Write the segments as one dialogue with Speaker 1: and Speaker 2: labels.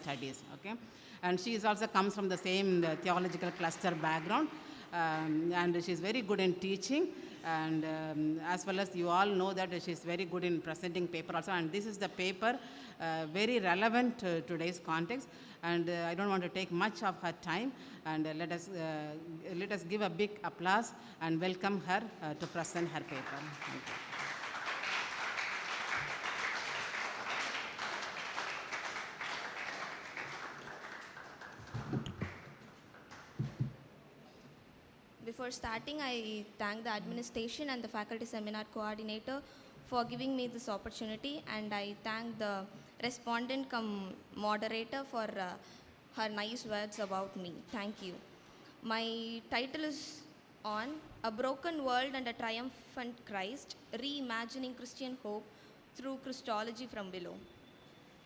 Speaker 1: studies. Okay, and she is also comes from the same theological cluster background, and she is very good in teaching. And as well as you all know that she is very good in presenting paper also, and this is the paper very relevant to today's context. And I don't want to take much of her time, and let us give a big applause and welcome her to present her paper. Thank you.
Speaker 2: Before starting, I thank the administration and the faculty seminar coordinator for giving me this opportunity, and I thank the respondent cum moderator for her nice words about me. Thank you. My title is on A Broken World and a Triumphant Christ, Reimagining Christian Hope Through Christology from Below.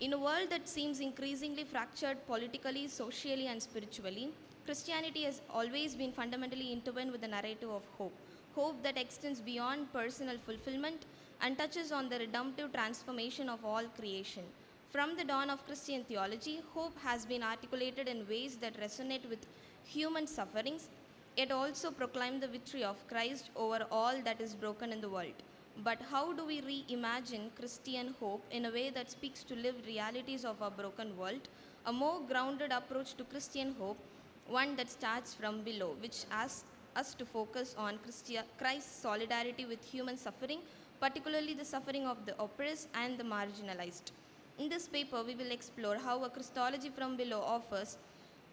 Speaker 2: In a world that seems increasingly fractured politically, socially, and spiritually, Christianity has always been fundamentally intertwined with the narrative of hope. Hope that extends beyond personal fulfillment and touches on the redemptive transformation of all creation. From the dawn of Christian theology, hope has been articulated in ways that resonate with human sufferings, yet also proclaim the victory of Christ over all that is broken in the world. But how do we reimagine Christian hope in a way that speaks to lived realities of our broken world? A more grounded approach to Christian hope, one that starts from below, which asks us to focus on Christ's solidarity with human suffering, particularly the suffering of the oppressed and the marginalized. In this paper, we will explore how a Christology from below offers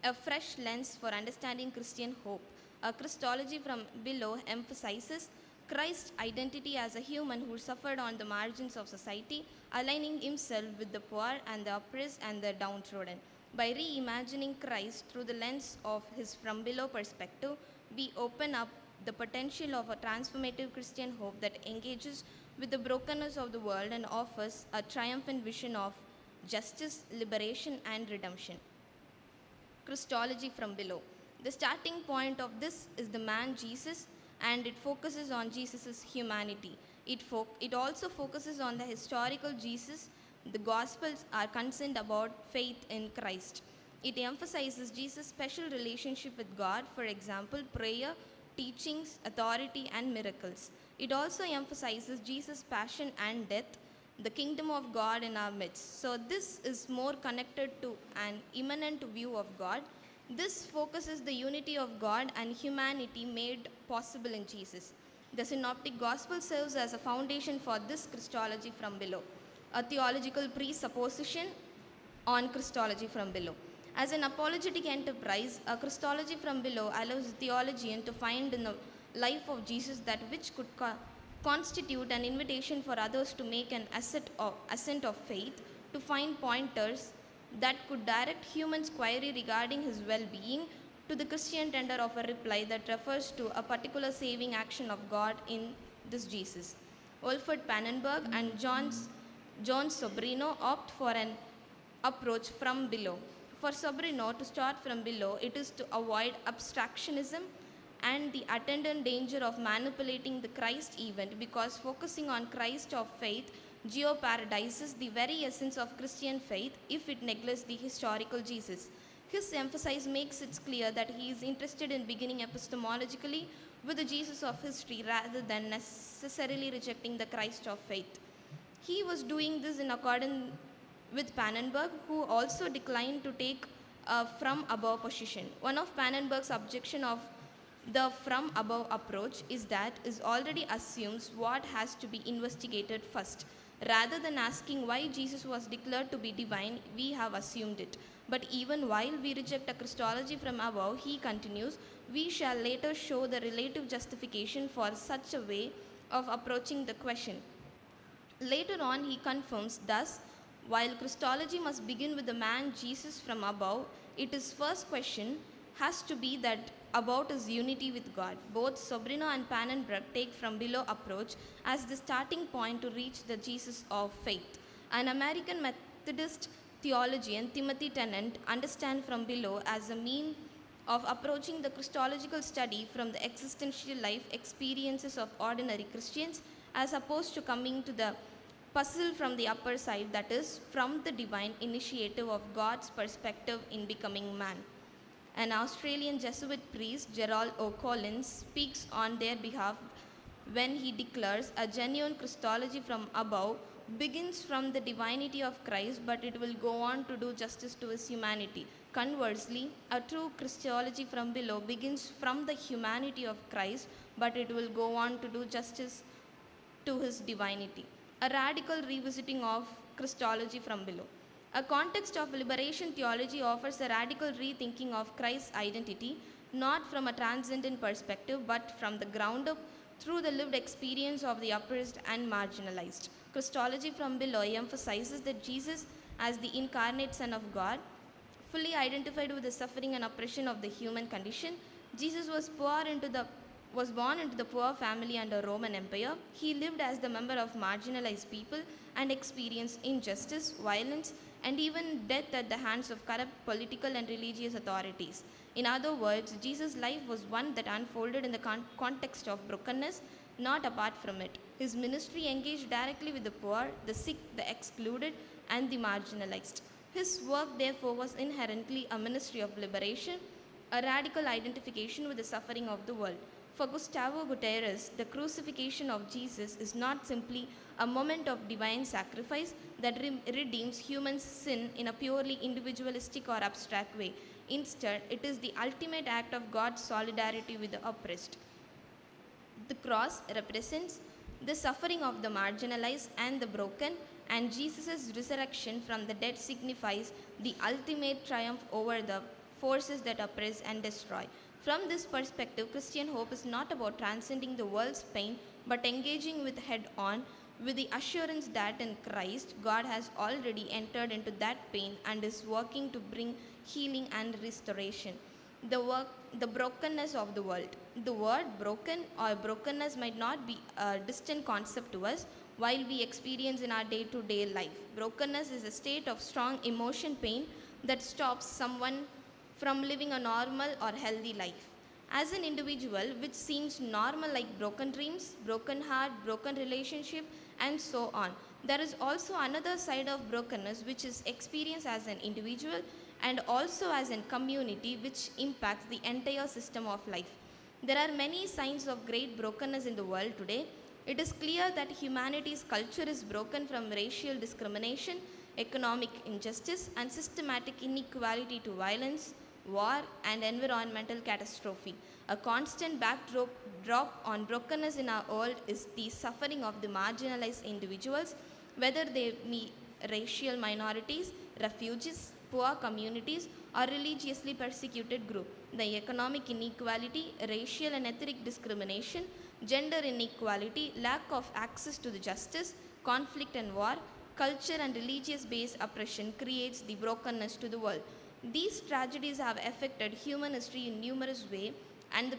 Speaker 2: a fresh lens for understanding Christian hope. A Christology from below emphasizes Christ's identity as a human who suffered on the margins of society, aligning himself with the poor and the oppressed and the downtrodden. By reimagining Christ through the lens of his from below perspective, we open up the potential of a transformative Christian hope that engages with the brokenness of the world and offers a triumphant vision of justice, liberation, and redemption. Christology from below. The starting point of this is the man Jesus, and it focuses on Jesus' humanity. It also focuses on the historical Jesus. The Gospels are concerned about faith in Christ. It emphasizes Jesus' special relationship with God, for example, prayer, teachings, authority, and miracles. It also emphasizes Jesus' passion and death, the kingdom of God in our midst. So this is more connected to an immanent view of God. This focuses the unity of God and humanity made possible in Jesus. The Synoptic Gospel serves as a foundation for this Christology from below, a theological presupposition on Christology from below. As an apologetic enterprise, a Christology from below allows the theologian to find in the life of Jesus that which could constitute an invitation for others to make an ascent of faith, to find pointers that could direct humans' query regarding his well-being to the Christian tender of a reply that refers to a particular saving action of God in this Jesus. Wolfert Pannenberg and John Sobrino opt for an approach from below. For Sobrino, to start from below, it is to avoid abstractionism and the attendant danger of manipulating the Christ event, because focusing on Christ of faith geoparadizes the very essence of Christian faith if it neglects the historical Jesus. His emphasis makes it clear that he is interested in beginning epistemologically with the Jesus of history rather than necessarily rejecting the Christ of faith. He was doing this in accordance with Pannenberg, who also declined to take a from above position. One of Pannenberg's objections of the from above approach is that it already assumes what has to be investigated first. Rather than asking why Jesus was declared to be divine, we have assumed it. But even while we reject a Christology from above, he continues, we shall later show the relative justification for such a way of approaching the question. Later on, he confirms, thus, while Christology must begin with the man Jesus from above, its first question has to be that about his unity with God. Both Sobrino and Pannenberg take from below approach as the starting point to reach the Jesus of faith. An American Methodist theologian, Timothy Tennant, understands from below as a mean of approaching the Christological study from the existential life experiences of ordinary Christians, as opposed to coming to the puzzle from the upper side, that is, from the divine initiative of God's perspective in becoming man. An Australian Jesuit priest, Gerald O'Collins, speaks on their behalf when he declares a genuine Christology from above begins from the divinity of Christ, but it will go on to do justice to his humanity. Conversely, a true Christology from below begins from the humanity of Christ, but it will go on to do justice to his divinity. A radical revisiting of Christology from below. A context of liberation theology offers a radical rethinking of Christ's identity, not from a transcendent perspective, but from the ground up through the lived experience of the oppressed and marginalized. Christology from below emphasizes that Jesus, as the incarnate Son of God, fully identified with the suffering and oppression of the human condition. Jesus was born into the poor family under Roman Empire. He lived as the member of marginalized people and experienced injustice, violence, and even death at the hands of corrupt political and religious authorities. In other words, Jesus' life was one that unfolded in the context of brokenness, not apart from it. His ministry engaged directly with the poor, the sick, the excluded, and the marginalized. His work, therefore, was inherently a ministry of liberation, a radical identification with the suffering of the world. For Gustavo Gutierrez, the crucifixion of Jesus is not simply a moment of divine sacrifice that redeems human sin in a purely individualistic or abstract way. Instead, it is the ultimate act of God's solidarity with the oppressed. The cross represents the suffering of the marginalized and the broken, and Jesus' resurrection from the dead signifies the ultimate triumph over the forces that oppress and destroy. From this perspective, Christian hope is not about transcending the world's pain, but engaging with head on with the assurance that in Christ, God has already entered into that pain and is working to bring healing and restoration. The brokenness of the world. The word broken or brokenness might not be a distant concept to us while we experience in our day-to-day life. Brokenness is a state of strong emotion pain that stops someone from living a normal or healthy life. As an individual, which seems normal like broken dreams, broken heart, broken relationship, and so on. There is also another side of brokenness which is experienced as an individual and also as a community, which impacts the entire system of life. There are many signs of great brokenness in the world today. It is clear that humanity's culture is broken from racial discrimination, economic injustice, and systematic inequality to violence, war, and environmental catastrophe. A constant backdrop on brokenness in our world is the suffering of the marginalized individuals, whether they be racial minorities, refugees, poor communities, or religiously persecuted group. The economic inequality, racial and ethnic discrimination, gender inequality, lack of access to the justice, conflict and war, culture and religious-based oppression creates the brokenness to the world. These tragedies have affected human history in numerous ways, and the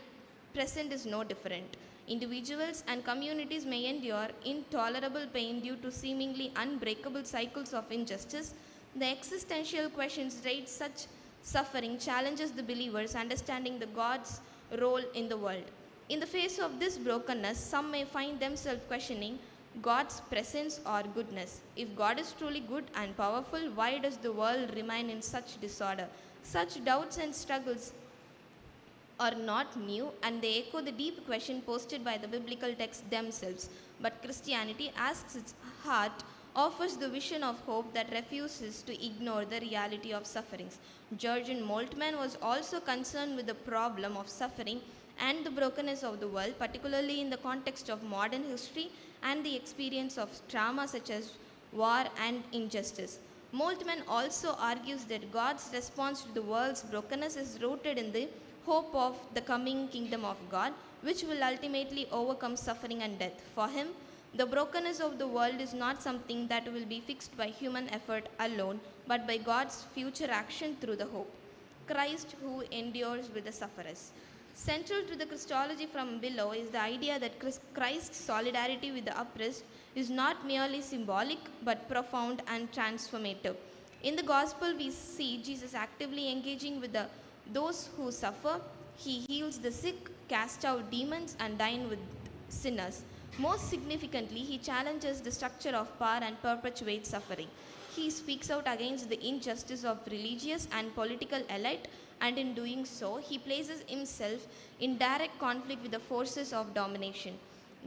Speaker 2: present is no different. Individuals and communities may endure intolerable pain due to seemingly unbreakable cycles of injustice. The existential questions raised such suffering challenges the believer's understanding the God's role in the world. In the face of this brokenness, some may find themselves questioning God's presence or goodness. If God is truly good and powerful, why does the world remain in such disorder? Such doubts and struggles are not new, and they echo the deep question posted by the biblical texts themselves. But Christianity asks its heart, offers the vision of hope that refuses to ignore the reality of sufferings. Jurgen Moltmann was also concerned with the problem of suffering and the brokenness of the world, particularly in the context of modern history and the experience of trauma such as war and injustice. Moltmann also argues that God's response to the world's brokenness is rooted in the hope of the coming kingdom of God, which will ultimately overcome suffering and death. For him, the brokenness of the world is not something that will be fixed by human effort alone, but by God's future action through the hope. Christ who endures with the sufferers. Central to the Christology from below is the idea that Christ's solidarity with the oppressed is not merely symbolic but profound and transformative. In the Gospel, we see Jesus actively engaging with those who suffer. He heals the sick, casts out demons, and dines with sinners. Most significantly, he challenges the structure of power and perpetuates suffering. He speaks out against the injustice of religious and political elite, and in doing so, he places himself in direct conflict with the forces of domination.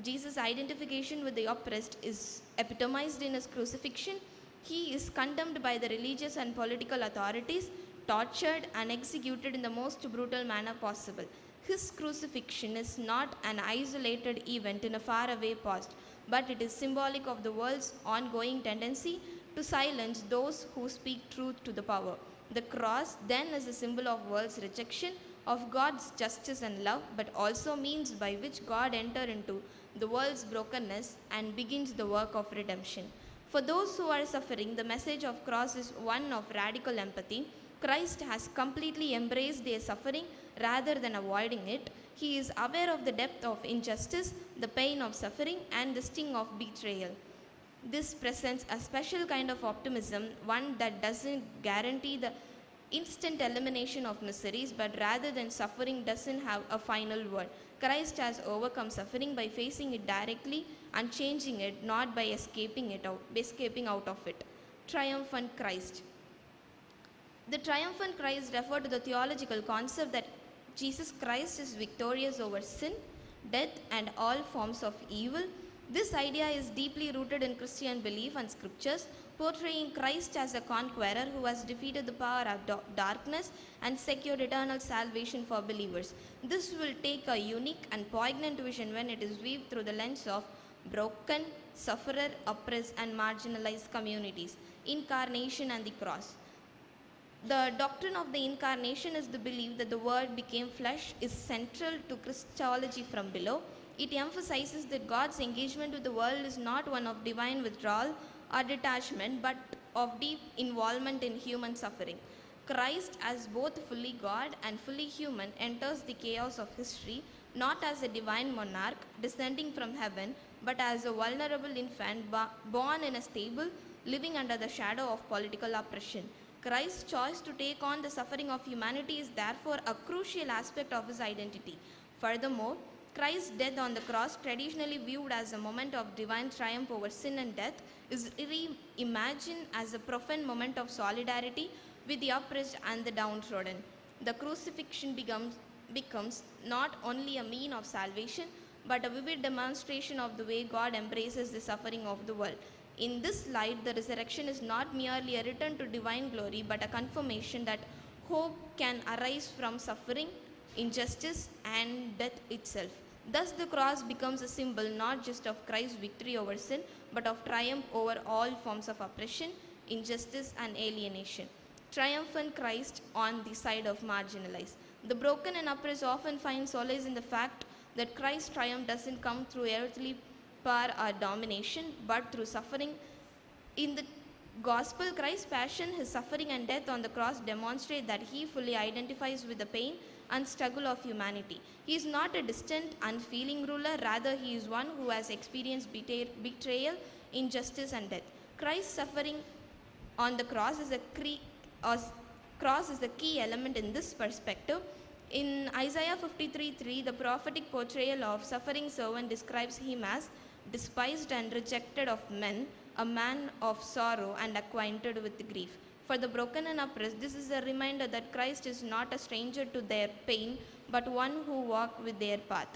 Speaker 2: Jesus' identification with the oppressed is epitomized in his crucifixion. He is condemned by the religious and political authorities, tortured and executed in the most brutal manner possible. His crucifixion is not an isolated event in a faraway past, but it is symbolic of the world's ongoing tendency to silence those who speak truth to the power. The cross then is a symbol of world's rejection of God's justice and love, but also means by which God enters into the world's brokenness and begins the work of redemption. For those who are suffering, the message of cross is one of radical empathy. Christ has completely embraced their suffering rather than avoiding it. He is aware of the depth of injustice, the pain of suffering, and the sting of betrayal. This presents a special kind of optimism, one that doesn't guarantee the instant elimination of miseries, but rather than suffering doesn't have a final word. Christ has overcome suffering by facing it directly and changing it, not by escaping out of it. Triumphant Christ. The triumphant Christ refers to the theological concept that Jesus Christ is victorious over sin, death, and all forms of evil. This idea is deeply rooted in Christian belief and scriptures, portraying Christ as a conqueror who has defeated the power of darkness and secured eternal salvation for believers. This will take a unique and poignant vision when it is viewed through the lens of broken, sufferer, oppressed, and marginalized communities, incarnation, and the cross. The doctrine of the incarnation is the belief that the Word became flesh is central to Christology from below. It emphasizes that God's engagement with the world is not one of divine withdrawal or detachment, but of deep involvement in human suffering. Christ, as both fully God and fully human, enters the chaos of history not as a divine monarch descending from heaven, but as a vulnerable infant born in a stable, living under the shadow of political oppression. Christ's choice to take on the suffering of humanity is therefore a crucial aspect of his identity. Furthermore, Christ's death on the cross, traditionally viewed as a moment of divine triumph over sin and death, is reimagined as a profound moment of solidarity with the oppressed and the downtrodden. The crucifixion becomes not only a means of salvation, but a vivid demonstration of the way God embraces the suffering of the world. In this light, the resurrection is not merely a return to divine glory, but a confirmation that hope can arise from suffering, injustice, and death itself. Thus, the cross becomes a symbol not just of Christ's victory over sin, but of triumph over all forms of oppression, injustice, and alienation. Triumphant Christ on the side of marginalized. The broken and oppressed often find solace in the fact that Christ's triumph doesn't come through earthly power or domination, but through suffering. In the gospel, Christ's passion, his suffering, and death on the cross demonstrate that he fully identifies with the pain and struggle of humanity. He is not a distant, unfeeling ruler, rather he is one who has experienced betrayal, injustice, and death. Christ's suffering on the cross is a key element in this perspective. In Isaiah 53:3, the prophetic portrayal of suffering servant describes him as despised and rejected of men, a man of sorrow and acquainted with grief. For the broken and oppressed, this is a reminder that Christ is not a stranger to their pain, but one who walks with their path.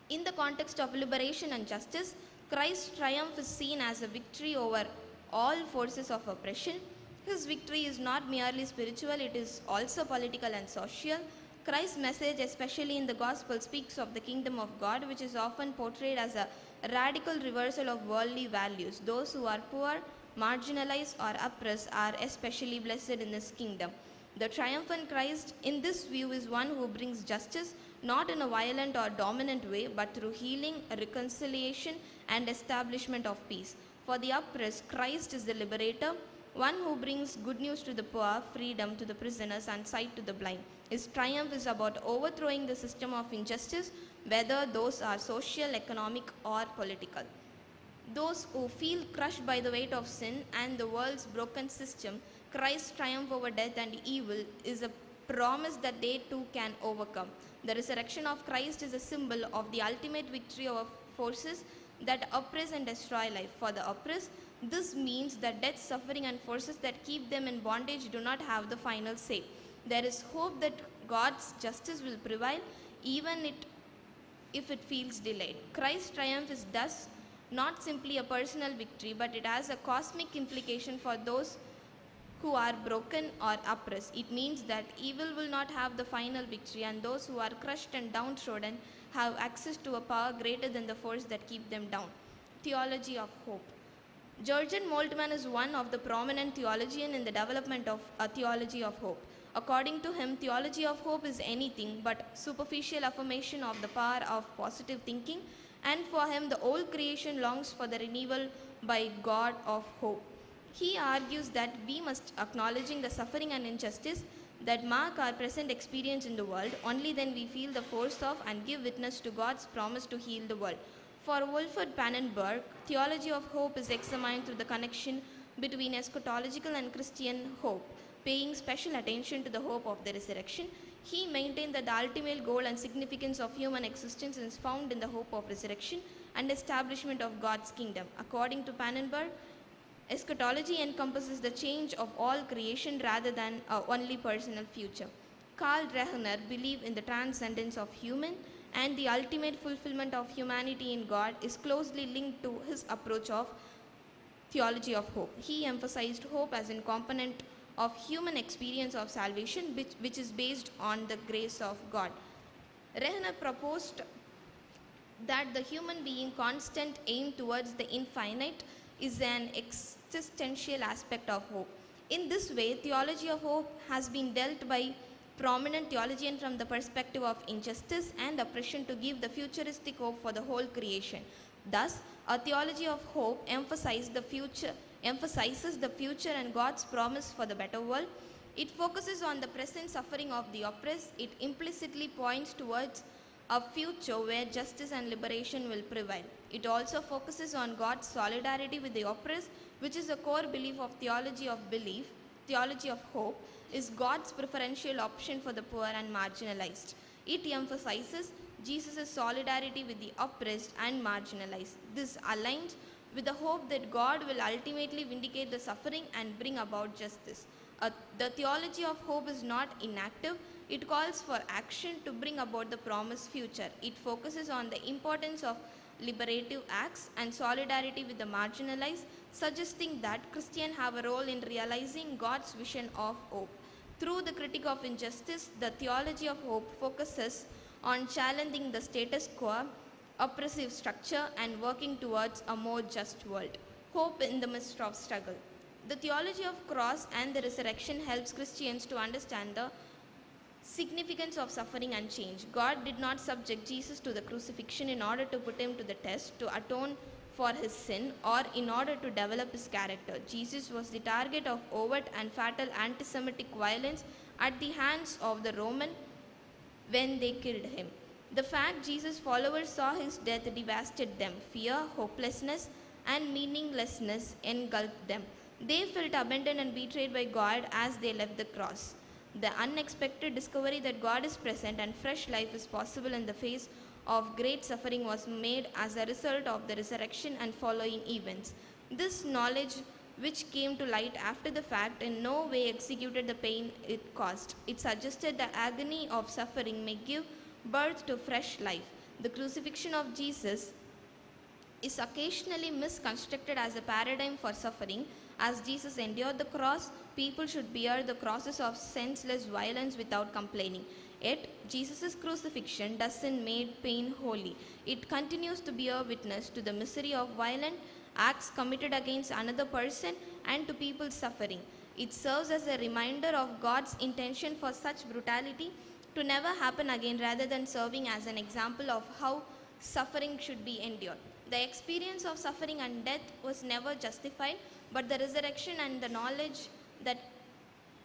Speaker 2: In the context of liberation and justice, Christ's triumph is seen as a victory over all forces of oppression. His victory is not merely spiritual, it is also political and social. Christ's message, especially in the gospel, speaks of the kingdom of God, which is often portrayed as a radical reversal of worldly values. Those who are poor, marginalized, or oppressed are especially blessed in this kingdom. The triumphant Christ in this view is one who brings justice not in a violent or dominant way, but through healing, reconciliation, and establishment of peace. For the oppressed, Christ is the liberator, one who brings good news to the poor, freedom to the prisoners, and sight to the blind. His triumph is about overthrowing the system of injustice, whether those are social, economic, or political. Those who feel crushed by the weight of sin and the world's broken system, Christ's triumph over death and evil is a promise that they too can overcome. The resurrection of Christ is a symbol of the ultimate victory over forces that oppress and destroy life. For the oppressed, this means that death, suffering, and forces that keep them in bondage do not have the final say. There is hope that God's justice will prevail, even if it feels delayed. Christ's triumph is thus not simply a personal victory, but it has a cosmic implication for those who are broken or oppressed. It means that evil will not have the final victory, and those who are crushed and downtrodden have access to a power greater than the force that keep them down. Theology of hope. Jurgen Moltmann is one of the prominent theologians in the development of a theology of hope. According to him, theology of hope is anything but superficial affirmation of the power of positive thinking, and for him the whole creation longs for the renewal by God of hope. He argues that we must, acknowledging the suffering and injustice that mark our present experience in the world, only then we feel the force of and give witness to God's promise to heal the world. For Wolfert Pannenberg, theology of hope is examined through the connection between eschatological and Christian hope, paying special attention to the hope of the resurrection. He maintained that the ultimate goal and significance of human existence is found in the hope of resurrection and establishment of God's kingdom. According to Pannenberg, eschatology encompasses the change of all creation rather than only personal future. Karl Rahner believed in the transcendence of human, and the ultimate fulfillment of humanity in God is closely linked to his approach of theology of hope. He emphasized hope as a component of human experience of salvation, which is based on the grace of God. Rahner proposed that the human being constant aim towards the infinite is an existential aspect of hope. In this way, theology of hope has been dealt by prominent theologians from the perspective of injustice and oppression to give the futuristic hope for the whole creation. Thus, a theology of hope emphasizes the future and God's promise for the better world. It focuses on the present suffering of the oppressed. It implicitly points towards a future where justice and liberation will prevail. It also focuses on God's solidarity with the oppressed, which is a core belief of theology of belief. Theology of hope is God's preferential option for the poor and marginalized. It emphasizes Jesus' solidarity with the oppressed and marginalized. This aligns with the hope that God will ultimately vindicate the suffering and bring about justice. The theology of hope is not inactive. It calls for action to bring about the promised future. It focuses on the importance of liberative acts and solidarity with the marginalized, suggesting that Christians have a role in realizing God's vision of hope. Through the critique of injustice, the theology of hope focuses on challenging the status quo, oppressive structure, and working towards a more just world. Hope in the midst of struggle. The theology of cross and the resurrection helps Christians to understand the significance of suffering and change. God did not subject Jesus to the crucifixion in order to put him to the test, to atone for his sin, or in order to develop his character. Jesus was the target of overt and fatal anti-Semitic violence at the hands of the Roman when they killed him. The fact Jesus' followers saw his death devastated them. Fear, hopelessness, and meaninglessness engulfed them. They felt abandoned and betrayed by God as they left the cross. The unexpected discovery that God is present and fresh life is possible in the face of great suffering was made as a result of the resurrection and following events. This knowledge, which came to light after the fact, in no way executed the pain it caused. It suggested the agony of suffering may give birth to fresh life. The crucifixion of Jesus is occasionally misconstrued as a paradigm for suffering. As Jesus endured the cross, people should bear the crosses of senseless violence without complaining. Yet, Jesus' crucifixion doesn't make pain holy. It continues to bear witness to the misery of violent acts committed against another person and to people's suffering. It serves as a reminder of God's intention for such brutality to never happen again, rather than serving as an example of how suffering should be endured. The experience of suffering and death was never justified, but the resurrection and the knowledge that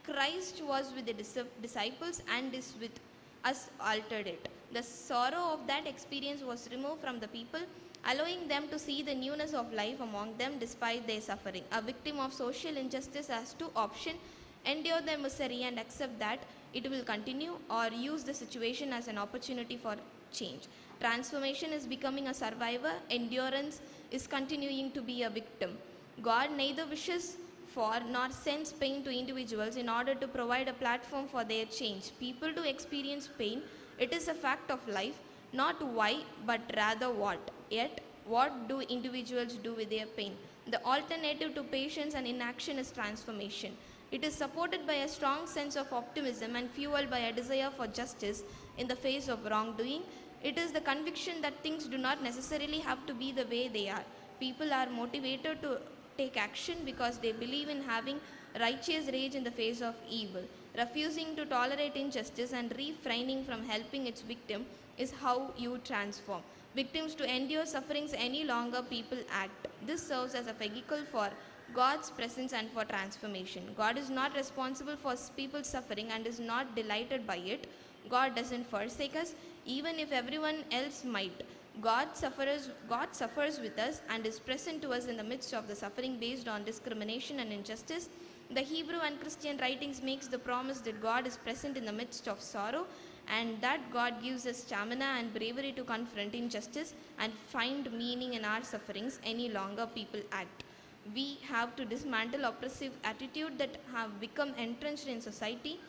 Speaker 2: Christ was with the disciples and is with us altered it. The sorrow of that experience was removed from the people, allowing them to see the newness of life among them despite their suffering. A victim of social injustice has two options: endure their misery and accept that it will continue or use the situation as an opportunity for change. Transformation is becoming a survivor, endurance is continuing to be a victim. God neither wishes for nor sends pain to individuals in order to provide a platform for their change. People do experience pain. It is a fact of life, not why, but rather what. Yet, what do individuals do with their pain? The alternative to patience and inaction is transformation. It is supported by a strong sense of optimism and fueled by a desire for justice in the face of wrongdoing. It is the conviction that things do not necessarily have to be the way they are. People are motivated to take action because they believe in having righteous rage in the face of evil. Refusing to tolerate injustice and refraining from helping its victim is how you transform. Victims to endure sufferings any longer, people act. This serves as a vehicle for God's presence and for transformation. God is not responsible for people's suffering and is not delighted by it. God doesn't forsake us, even if everyone else might. God suffers with us and is present to us in the midst of the suffering based on discrimination and injustice. The Hebrew and Christian writings makes the promise that God is present in the midst of sorrow and that God gives us stamina and bravery to confront injustice and find meaning in our sufferings. Any longer people act. We have to dismantle oppressive attitudes that have become entrenched in society.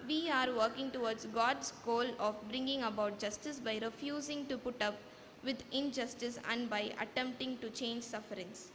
Speaker 2: We are working towards God's goal of bringing about justice by refusing to put up with injustice and by attempting to change sufferings.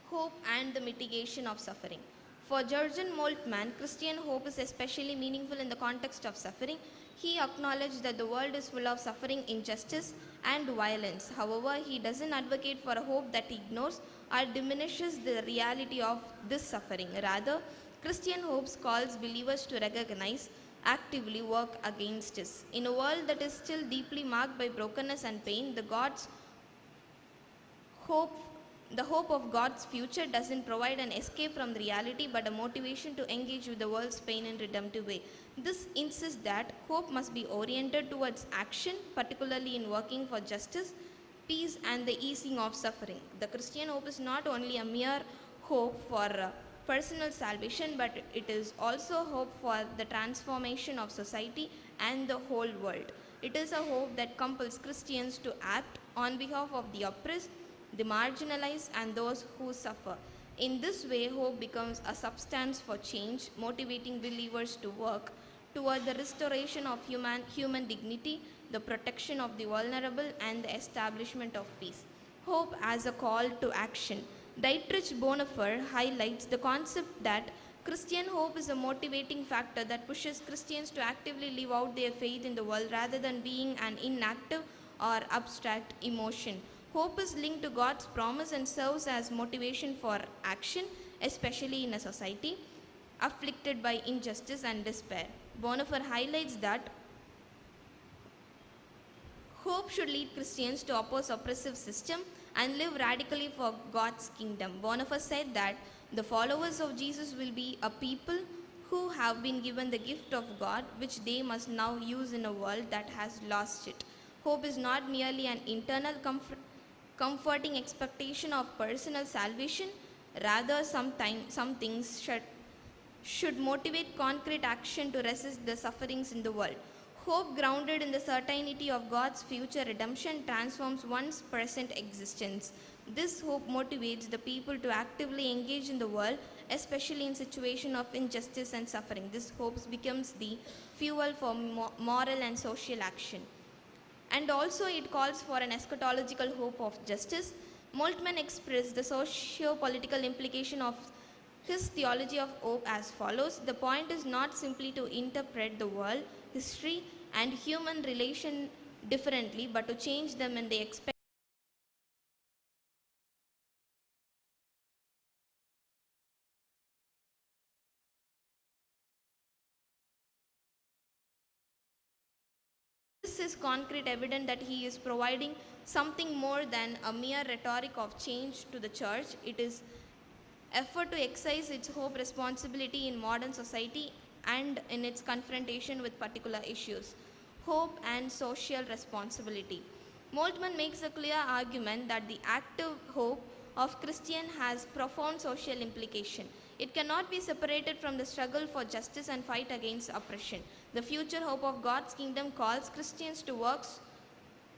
Speaker 2: Hope and the mitigation of suffering. For Jurgen Moltmann, Christian hope is especially meaningful in the context of suffering. He acknowledged that the world is full of suffering, injustice, and violence. However, he doesn't advocate for a hope that ignores or diminishes the reality of this suffering. Rather, Christian hope calls believers to recognize, actively work against this. In a world that is still deeply marked by brokenness and pain, the hope of God's future doesn't provide an escape from the reality but a motivation to engage with the world's pain in a redemptive way. This insists that hope must be oriented towards action, particularly in working for justice, peace, and the easing of suffering. The Christian hope is not only a mere hope for personal salvation, but it is also hope for the transformation of society and the whole world. It is a hope that compels Christians to act on behalf of the oppressed, the marginalized, and those who suffer. In this way, hope becomes a substance for change, motivating believers to work toward the restoration of human dignity, the protection of the vulnerable, and the establishment of peace. Hope as a call to action. Dietrich Bonhoeffer highlights the concept that Christian hope is a motivating factor that pushes Christians to actively live out their faith in the world rather than being an inactive or abstract emotion. Hope is linked to God's promise and serves as motivation for action, especially in a society afflicted by injustice and despair. Bonhoeffer highlights that hope should lead Christians to oppose oppressive system and live radically for God's kingdom. Bonhoeffer said that the followers of Jesus will be a people who have been given the gift of God, which they must now use in a world that has lost it. Hope is not merely an internal comforting expectation of personal salvation. Rather, some things should motivate concrete action to resist the sufferings in the world. Hope grounded in the certainty of God's future redemption transforms one's present existence. This hope motivates the people to actively engage in the world, especially in situations of injustice and suffering. This hope becomes the fuel for moral and social action. And also it calls for an eschatological hope of justice. Moltmann expressed the socio-political implication of his theology of hope as follows. The point is not simply to interpret the world, history, and human relation differently, but to change them in the expectation This is concrete evidence that he is providing something more than a mere rhetoric of change to the church. It is effort to exercise its hope responsibility in modern society and in its confrontation with particular issues. Hope and social responsibility. Moltmann makes a clear argument that the active hope of Christian has profound social implication. It cannot be separated from the struggle for justice and fight against oppression. The future hope of God's kingdom calls Christians to work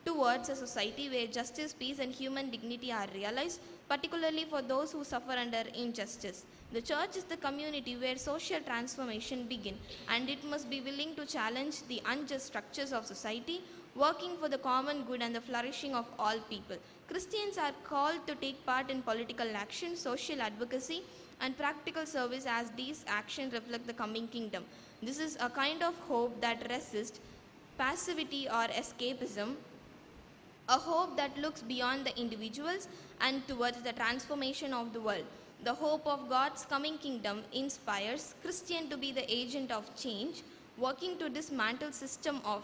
Speaker 2: towards a society where justice, peace, and human dignity are realized, particularly for those who suffer under injustice. The church is the community where social transformation begins, and it must be willing to challenge the unjust structures of society, working for the common good and the flourishing of all people. Christians are called to take part in political action, social advocacy, and practical service as these actions reflect the coming kingdom. This is a kind of hope that resists passivity or escapism, a hope that looks beyond the individuals and towards the transformation of the world. The hope of God's coming kingdom inspires Christians to be the agent of change, working to dismantle system of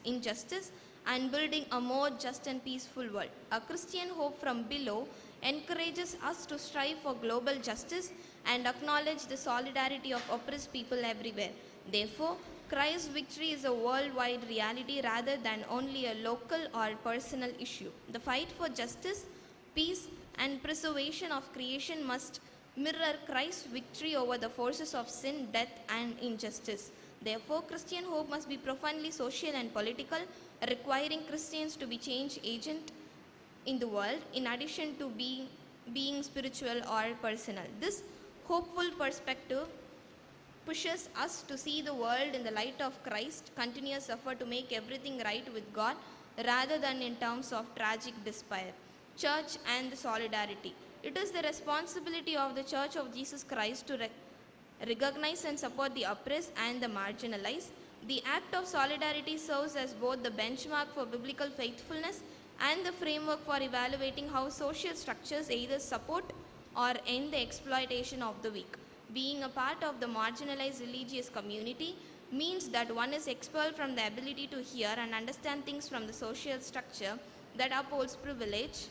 Speaker 2: injustice and building a more just and peaceful world. A Christian hope from below encourages us to strive for global justice and acknowledge the solidarity of oppressed people everywhere. Therefore, Christ's victory is a worldwide reality rather than only a local or personal issue. The fight for justice, peace, and preservation of creation must mirror Christ's victory over the forces of sin, death, and injustice. Therefore, Christian hope must be profoundly social and political, requiring Christians to be change agent in the world, in addition to being spiritual or personal. This hopeful perspective pushes us to see the world in the light of Christ's continuous effort to make everything right with God rather than in terms of tragic despair. Church and the solidarity. It is the responsibility of the Church of Jesus Christ to recognize and support the oppressed and the marginalized. The act of solidarity serves as both the benchmark for biblical faithfulness and the framework for evaluating how social structures either support or end the exploitation of the weak. Being a part of the marginalized religious community means that one is expelled from the ability to hear and understand things from the social structure that upholds privilege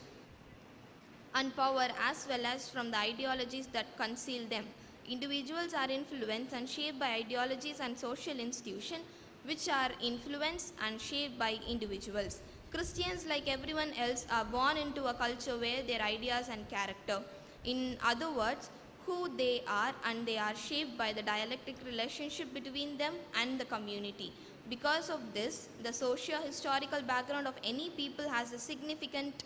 Speaker 2: and power, as well as from the ideologies that conceal them. Individuals are influenced and shaped by ideologies and social institutions which are influenced and shaped by individuals. Christians, like everyone else, are born into a culture where their ideas and character, in other words, who they are, and they are shaped by the dialectic relationship between them and the community. Because of this, the socio-historical background of any people has a significant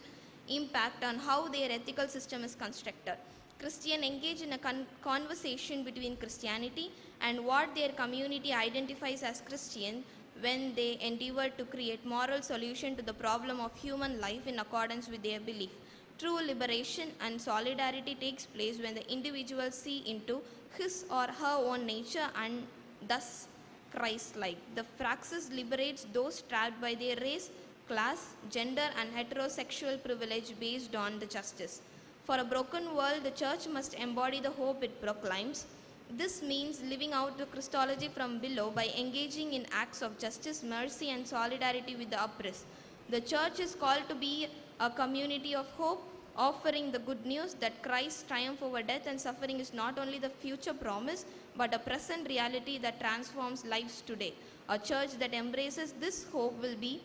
Speaker 2: impact on how their ethical system is constructed. Christians engage in a conversation between Christianity and what their community identifies as Christian when they endeavor to create moral solution to the problem of human life in accordance with their belief. True liberation and solidarity takes place when the individual see into his or her own nature and thus Christ-like. The praxis liberates those trapped by their race, class, gender, and heterosexual privilege based on the justice. For a broken world, the church must embody the hope it proclaims. This means living out the Christology from below by engaging in acts of justice, mercy, and solidarity with the oppressed. The church is called to be a community of hope, offering the good news that Christ's triumph over death and suffering is not only the future promise, but a present reality that transforms lives today. A church that embraces this hope will be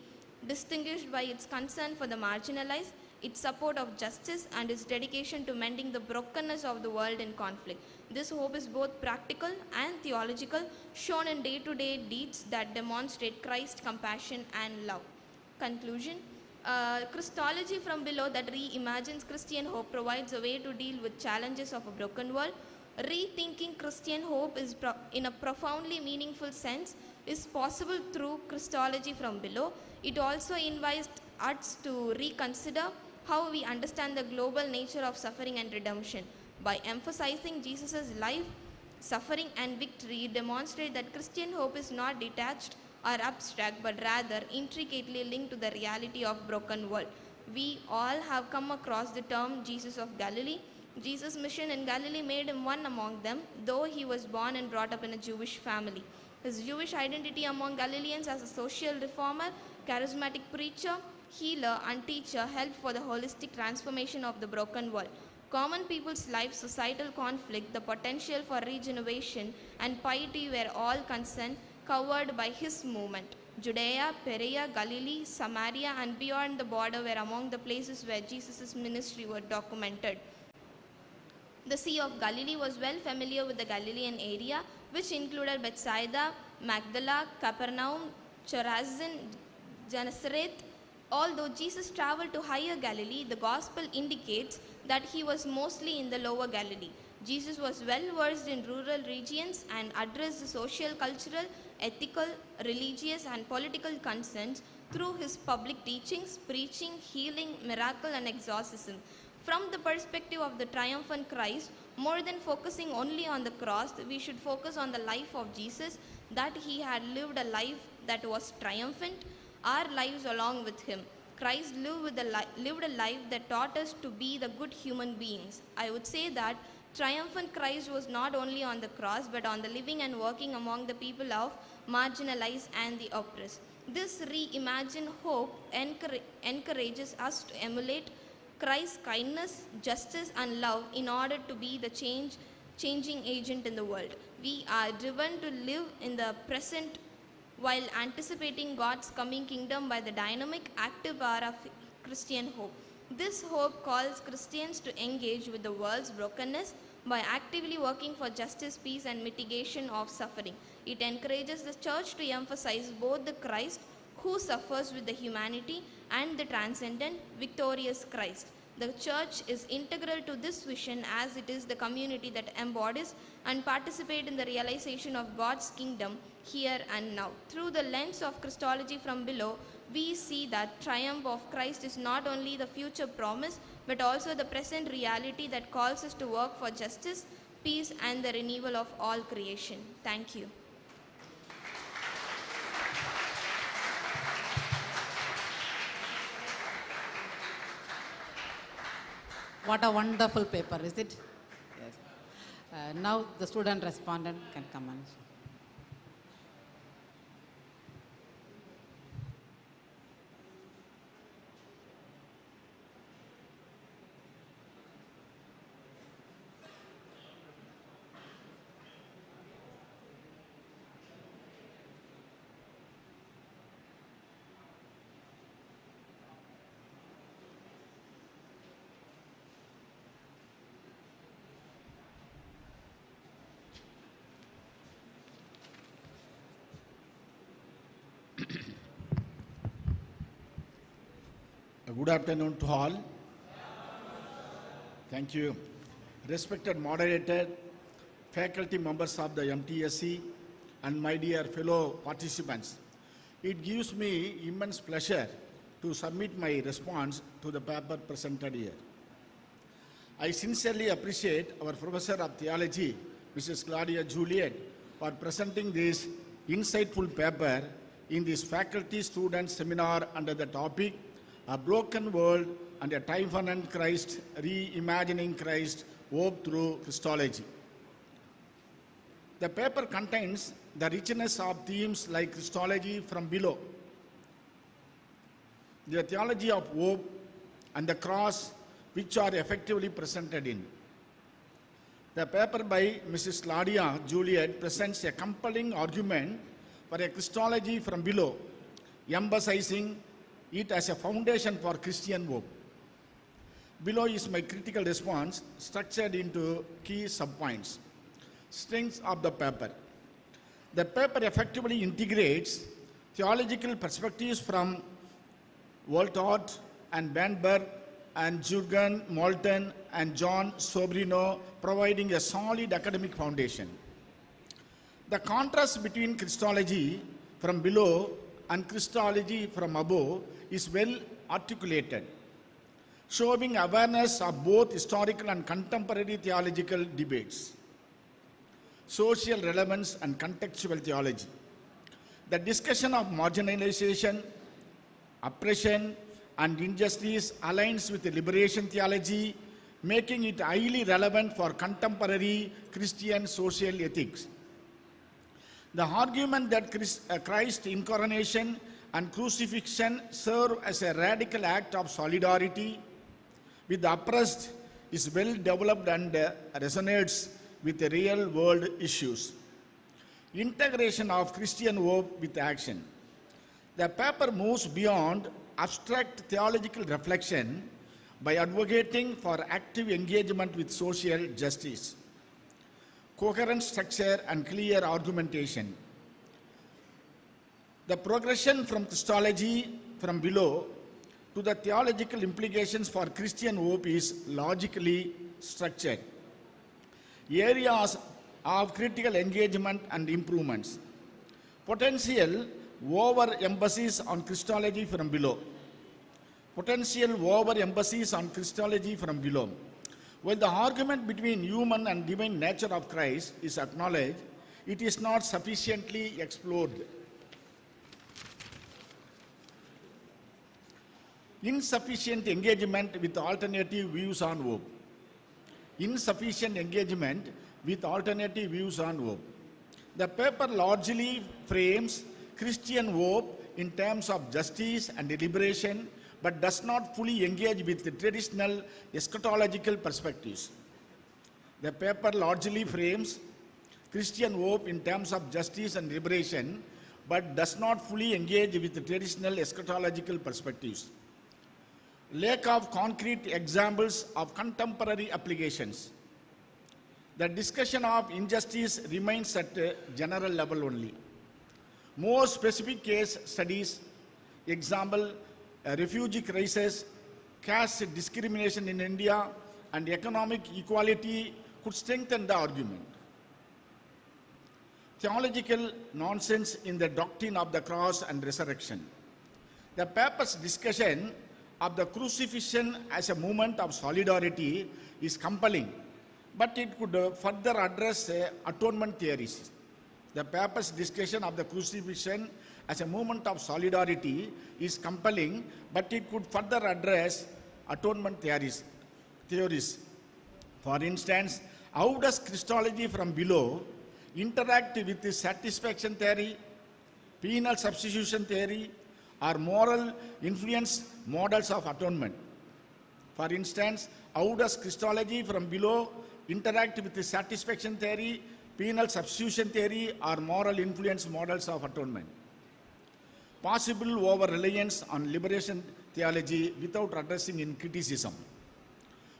Speaker 2: distinguished by its concern for the marginalized, its support of justice, and its dedication to mending the brokenness of the world in conflict. This hope is both practical and theological, shown in day-to-day deeds that demonstrate Christ's compassion and love. Conclusion. Christology from below that reimagines Christian hope provides a way to deal with challenges of a broken world. Rethinking Christian hope is in a profoundly meaningful sense is possible through Christology from below. It also invites us to reconsider how we understand the global nature of suffering and redemption. By emphasizing Jesus' life, suffering, and victory, demonstrate that Christian hope is not detached or abstract, but rather intricately linked to the reality of broken world. We all have come across the term Jesus of Galilee. Jesus' mission in Galilee made him one among them, though he was born and brought up in a Jewish family. His Jewish identity among Galileans as a social reformer, charismatic preacher, healer, and teacher helped for the holistic transformation of the broken world. Common people's lives, societal conflict, the potential for regeneration, and piety were all concerned covered by his movement. Judea, Perea, Galilee, Samaria, and beyond the border were among the places where Jesus' ministry was documented. The Sea of Galilee was well familiar with the Galilean area, which included Bethsaida, Magdala, Capernaum, Chorazin, Gennesareth. Although Jesus traveled to higher Galilee, the Gospel indicates that he was mostly in the lower Galilee. Jesus was well versed in rural regions and addressed the social, cultural, ethical, religious, and political concerns through his public teachings, preaching, healing, miracle, and exorcism. From the perspective of the triumphant Christ, more than focusing only on the cross, we should focus on the life of Jesus, that he had lived a life that was triumphant, our lives along with him. Christ lived a life that taught us to be the good human beings. I would say that triumphant Christ was not only on the cross, but on the living and working among the people of marginalized and the oppressed. This reimagined hope encourages us to emulate Christ's kindness, justice, and love in order to be the changing agent in the world. We are driven to live in the present while anticipating God's coming kingdom by the dynamic, active power of Christian hope. This hope calls Christians to engage with the world's brokenness by actively working for justice, peace, and mitigation of suffering. It encourages the church to emphasize both the Christ who suffers with the humanity and the transcendent, victorious Christ. The church is integral to this vision as it is the community that embodies and participates in the realization of God's kingdom here and now. Through the lens of Christology from below, we see that triumph of Christ is not only the future promise, but also the present reality that calls us to work for justice, peace, and the renewal of all creation. Thank you.
Speaker 1: What a wonderful paper, is it? Yes. Now the student respondent can come on.
Speaker 3: Good afternoon to all. Thank you. Respected moderator, faculty members of the MTSC, and my dear fellow participants, it gives me immense pleasure to submit my response to the paper presented here. I sincerely appreciate our Professor of Theology, Mrs. Claudia Juliet, for presenting this insightful paper in this faculty student seminar under the topic A Broken World and a Triumphant Christ, Reimagining Christ, Hope Through Christology. The paper contains the richness of themes like Christology from below, the theology of hope, and the cross, which are effectively presented in. The paper by Mrs. Claudia Juliet presents a compelling argument for a Christology from below, emphasizing it as a foundation for Christian hope. Below is my critical response, structured into key subpoints. Strengths of the paper. The paper effectively integrates theological perspectives from Voltaire and Bamberg and Jürgen Molten and John Sobrino, providing a solid academic foundation. The contrast between Christology from below and Christology from above is well articulated, showing awareness of both historical and contemporary theological debates, social relevance and contextual theology. The discussion of marginalization, oppression, and injustice aligns with the liberation theology, making it highly relevant for contemporary Christian social ethics. The argument that Christ's incarnation and crucifixion serve as a radical act of solidarity with the oppressed is well developed and resonates with the real world issues. Integration of Christian hope with action. The paper moves beyond abstract theological reflection by advocating for active engagement with social justice, coherent structure and clear argumentation. The progression from Christology from below to the theological implications for Christian hope is logically structured. Areas of critical engagement and improvements. Potential over-emphasis on Christology from below. Potential over-emphasis on Christology from below. While the argument between human and divine nature of Christ is acknowledged, it is not sufficiently explored. Insufficient engagement with alternative views on hope. Insufficient engagement with alternative views on hope. The paper largely frames Christian hope in terms of justice and liberation, but does not fully engage with the traditional eschatological perspectives. The paper largely frames Christian hope in terms of justice and liberation, but does not fully engage with the traditional eschatological perspectives. Lack of concrete examples of contemporary applications. The discussion of injustice remains at a general level only. More specific case studies, example, refugee crisis, caste discrimination in India, and economic equality could strengthen the argument. Theological nonsense in the doctrine of the cross and resurrection. The paper's discussion of the crucifixion as a movement of solidarity is compelling, but it could further address atonement theories. The paper's discussion of the crucifixion as a movement of solidarity is compelling, but it could further address atonement theories. For instance, how does Christology from below interact with the satisfaction theory, penal substitution theory, or moral influence models of atonement? For instance, how does Christology from below interact with the satisfaction theory, penal substitution theory, or moral influence models of atonement? Possible over-reliance on liberation theology without addressing in criticism.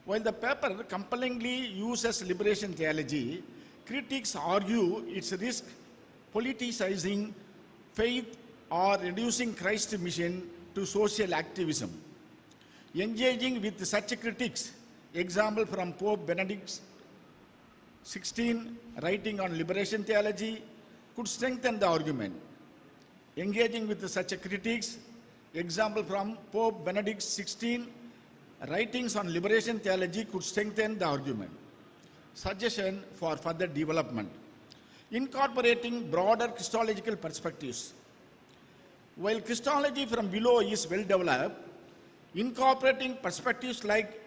Speaker 3: While the paper compellingly uses liberation theology, critics argue its risk politicizing faith or reducing Christ's mission to social activism. Engaging with such critics, example from Pope Benedict XVI, writing on liberation theology, could strengthen the argument. Engaging with such critics, example from Pope Benedict XVI, writings on liberation theology could strengthen the argument. Suggestion for further development. Incorporating broader Christological perspectives. While Christology from below is well developed, incorporating perspectives like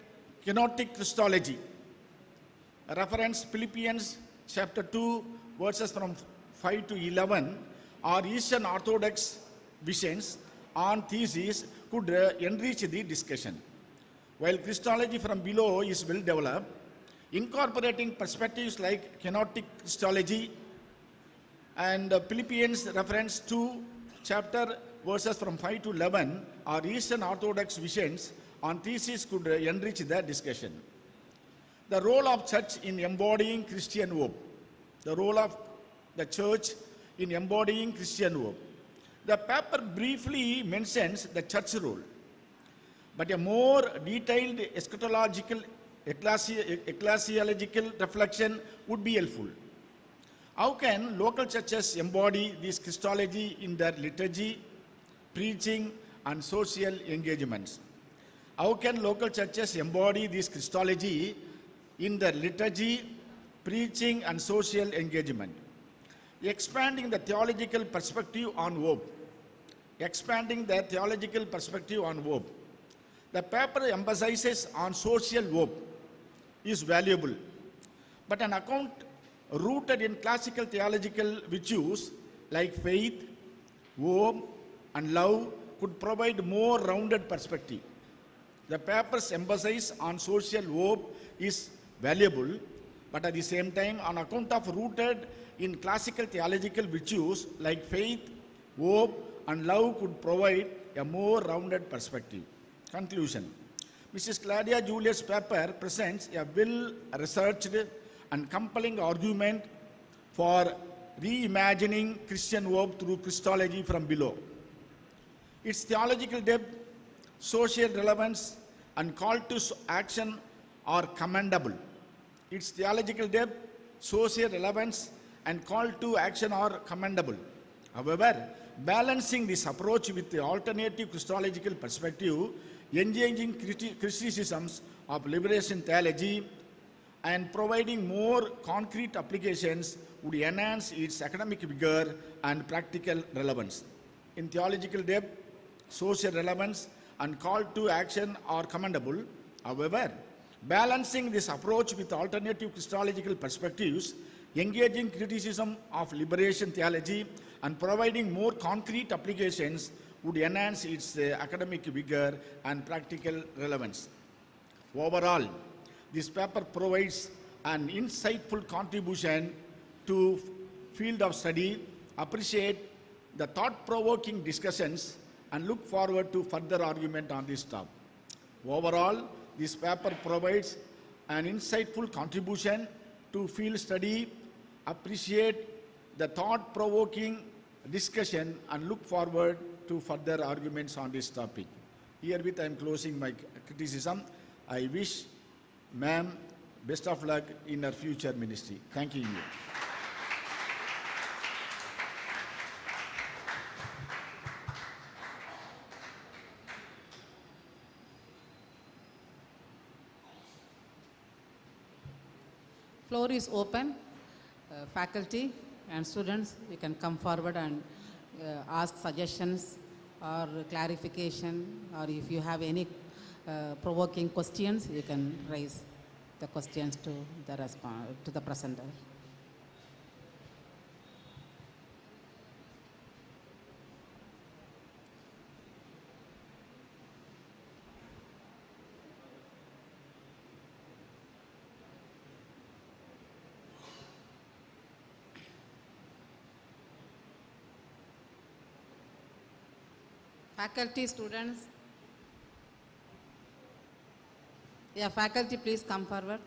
Speaker 3: kenotic Christology, reference Philippians chapter 2, verses from 5 to 11, or Eastern Orthodox visions on theses could enrich the discussion. While Christology from below is well developed, incorporating perspectives like kenotic Christology and Philippians reference 2 chapter verses from 5 to 11 or Eastern Orthodox visions on theses could enrich the discussion. The role of church in embodying Christian hope. The role of the church in embodying Christian hope. The paper briefly mentions the church role, but a more detailed eschatological, ecclesiological reflection would be helpful. How can local churches embody this Christology in their liturgy, preaching, and social engagements? How can local churches embody this Christology in their liturgy, preaching, and social engagement? Expanding the theological perspective on hope. Expanding the theological perspective on hope. The paper emphasizes on social hope is valuable, but an account rooted in classical theological virtues like faith, hope, and love could provide more rounded perspective. The paper's emphasis on social hope is valuable, but at the same time, on account of rooted in classical theological virtues like faith, hope, and love could provide a more rounded perspective. Conclusion. Mrs. Claudia Juliet's paper presents a well-researched and compelling argument for reimagining Christian hope through Christology from below. Its theological depth, social relevance, and call to action are commendable. Its theological depth, social relevance, and call to action are commendable. However, balancing this approach with the alternative Christological perspective, engaging criticisms of liberation theology, and providing more concrete applications would enhance its academic vigor and practical relevance. In theological depth, social relevance, and call to action are commendable. However, balancing this approach with alternative Christological perspectives, engaging criticism of liberation theology, and providing more concrete applications would enhance its academic vigor and practical relevance. Overall, this paper provides an insightful contribution to field of study, appreciate the thought-provoking discussions, and look forward to further argument on this topic. Overall, this paper provides an insightful contribution to field study, appreciate the thought-provoking discussion, and look forward to further arguments on this topic. Herewith I am closing my criticism. I wish ma'am best of luck in her future ministry. Thank you.
Speaker 1: Floor is open. Faculty and students, you can come forward and ask suggestions or clarification, or if you have any provoking questions, you can raise the questions to the presenter. Faculty, students. Yeah, faculty, please come forward.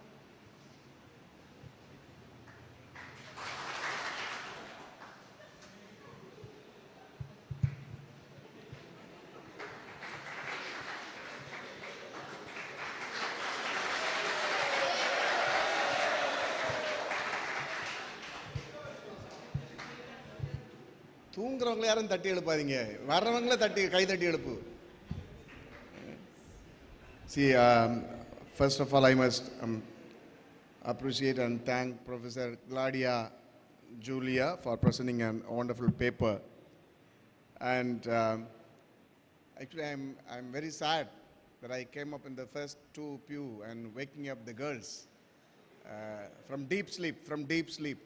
Speaker 4: தூங்குறவங்கள யாரும் தட்டி எழுப்பாதீங்க, வர்றவங்கள தட்டி கை தட்டி எழுப்பு. See, first of all, I must appreciate and thank Professor Claudia Julia for presenting a wonderful paper. And actually, I'm very sad that I came up in the first two pew and waking up the girls from deep sleep.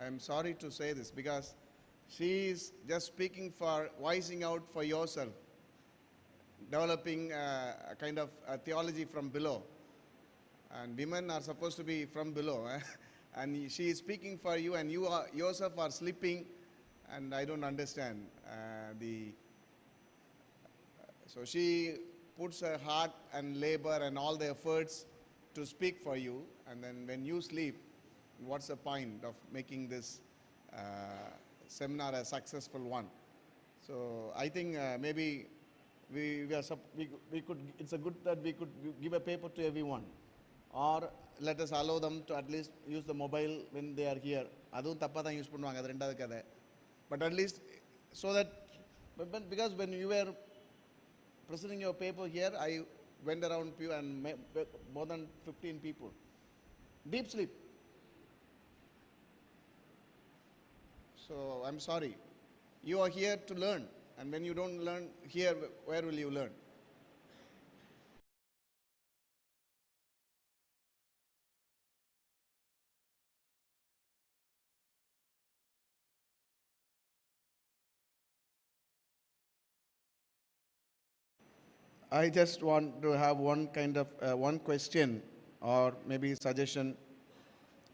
Speaker 4: I'm sorry to say this because she is just speaking for voicing out for yourself, developing a kind of a theology from below. And women are supposed to be from below. And she is speaking for you, and you are yourself are sleeping, and I don't understand. So she puts her heart and labor and all the efforts to speak for you, and then when you sleep, what's the point of making this seminar a successful one? So I think maybe we could, it's a good that we could give a paper to everyone, or let us allow them to at least use the mobile when they are here. Adum tappa dhaan use பண்ணுவாங்க, அது ரெண்டாவது கதை. But at least so that, because when you were presenting your paper here, I went around pew and met more than 15 people. Deep sleep. So I'm sorry. You are here to learn, and when you don't learn here, where will you learn? I just want to have one kind of one question or maybe suggestion.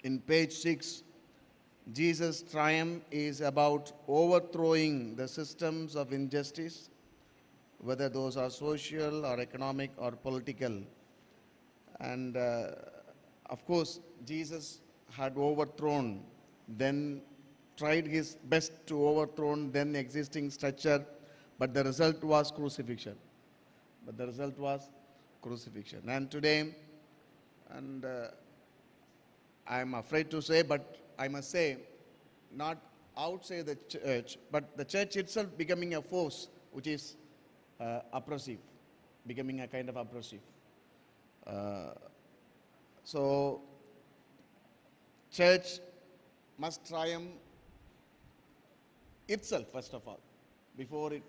Speaker 4: In page 6, Jesus' triumph is about overthrowing the systems of injustice whether those are social or economic or political. And of course, Jesus had overthrown, then tried his best to overthrow then existing structure, but the result was crucifixion. But the result was crucifixion. And today, and I'm afraid to say, but I must say, not outside the church, but the church itself becoming a force which is oppressive, becoming a kind of oppressive. So, church must triumph itself, first of all, before it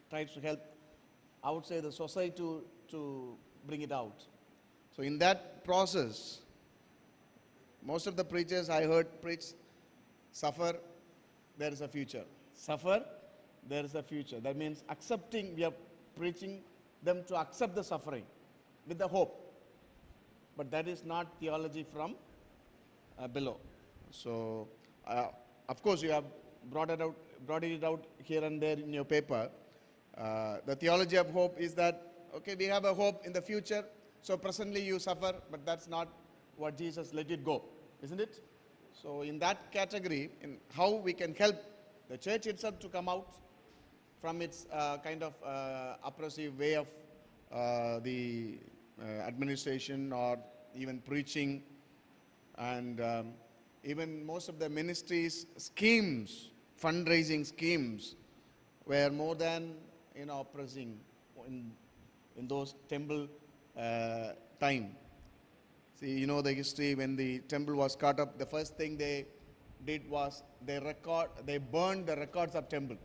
Speaker 4: tries to help outside the society to bring it out. So in that process, most of the preachers I heard preach, suffer, there is a future. Suffer, there is a future. That means accepting, we are preaching them to accept the suffering with the hope. But that is not theology from below. So, of course, you have brought it out here and there in your paper. The theology of hope is that, okay, we have a hope in the future, so presently you suffer, but that's not what Jesus let it go, isn't it? So in that category, in how we can help the church itself to come out from its kind of oppressive way of the administration or even preaching, and even most of the ministries' schemes, fundraising schemes, were more than oppressing in those temple time. See, you know the history. When the temple was cut up, the first thing they did was they burned the records of temple.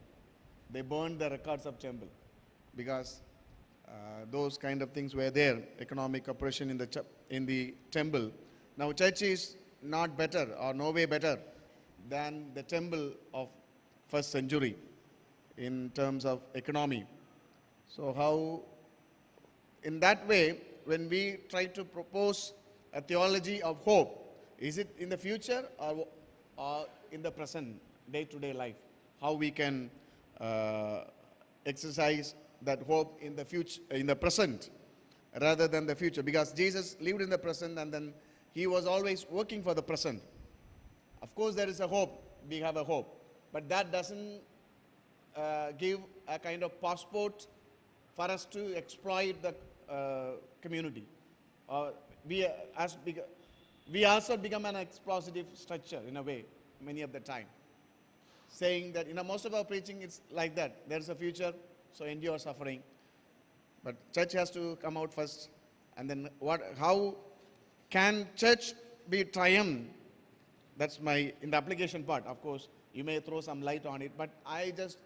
Speaker 4: They burned the records of temple because those kind of things were there, economic oppression in the temple. Now church is not better or no way better than the temple of first century in terms of economy. So how, in that way, when we try to propose a theology of hope, is it in the future or in the present day-to-day life? How we can exercise that hope in the future, in the present, rather than the future? Because Jesus lived in the present, and then he was always working for the present. Of course, there is a hope. We have a hope, but that doesn't give a kind of passport for us to exploit the community. We also become an exploitative structure in a way, many of the time. Saying that, most of our preaching is like that. There is a future, so endure suffering. But church has to come out first. And then how can church be triumph? That's in the application part, of course, you may throw some light on it, but I just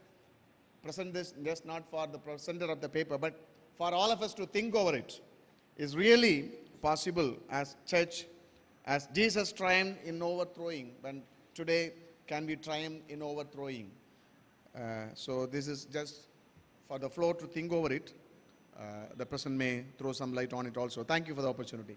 Speaker 4: present this just not for the presenter of the paper, but for all of us to think over it. Is really possible as church, as Jesus triumphed in overthrowing, and today can we triumph in overthrowing? So this is just for the floor to think over it. The person may throw some light on it also. Thank you for the opportunity.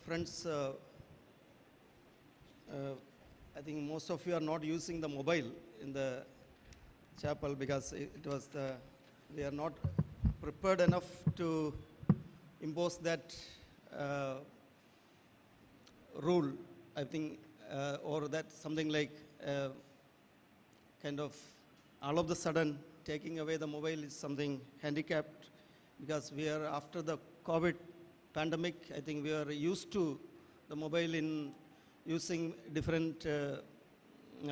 Speaker 5: Friends, I think most of you are not using the mobile in the chapel because we are not prepared enough to impose that rule, I think, or that something like kind of all of the sudden taking away the mobile is something handicapped, because we are after the COVID pandemic. I think we are used to the mobile in using different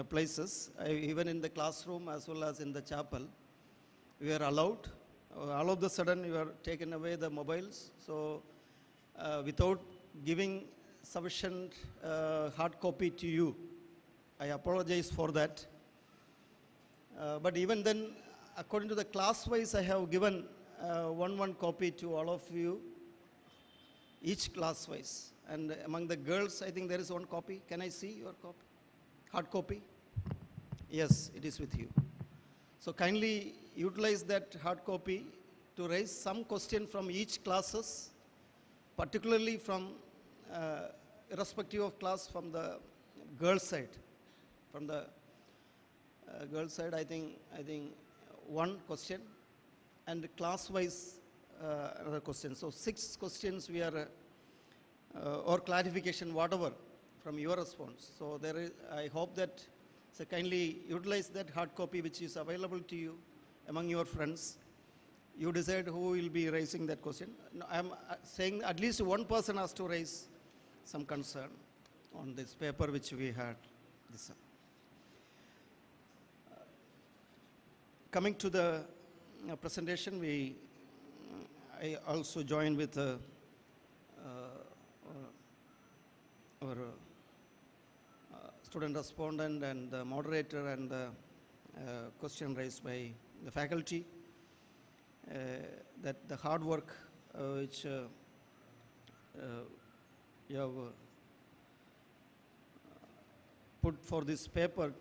Speaker 5: places, even in the classroom as well as in the chapel. We are allowed. All of the sudden, you are taken away the mobiles. So, without giving sufficient hard copy to you, I apologize for that. But even then, according to the class-wise, I have given one copy to all of you, each class-wise. And among the girls, I think there is one copy. Can I see your copy? Hard copy? Yes, it is with you. So kindly utilize that hard copy to raise some question from each classes, particularly from, irrespective of class, from the girls' side. From the girls' side, I think one question, and class-wise another question. So 6 questions we are, or clarification, whatever, from your response. So there is, I hope that, so kindly utilize that hard copy which is available to you among your friends. You decide who will be raising that question. No, I am saying at least one person has to raise some concern on this paper which we had this. Coming to the presentation, I also joined with our student respondent and the moderator and the question raised by the faculty, that the hard work which you have put for this paper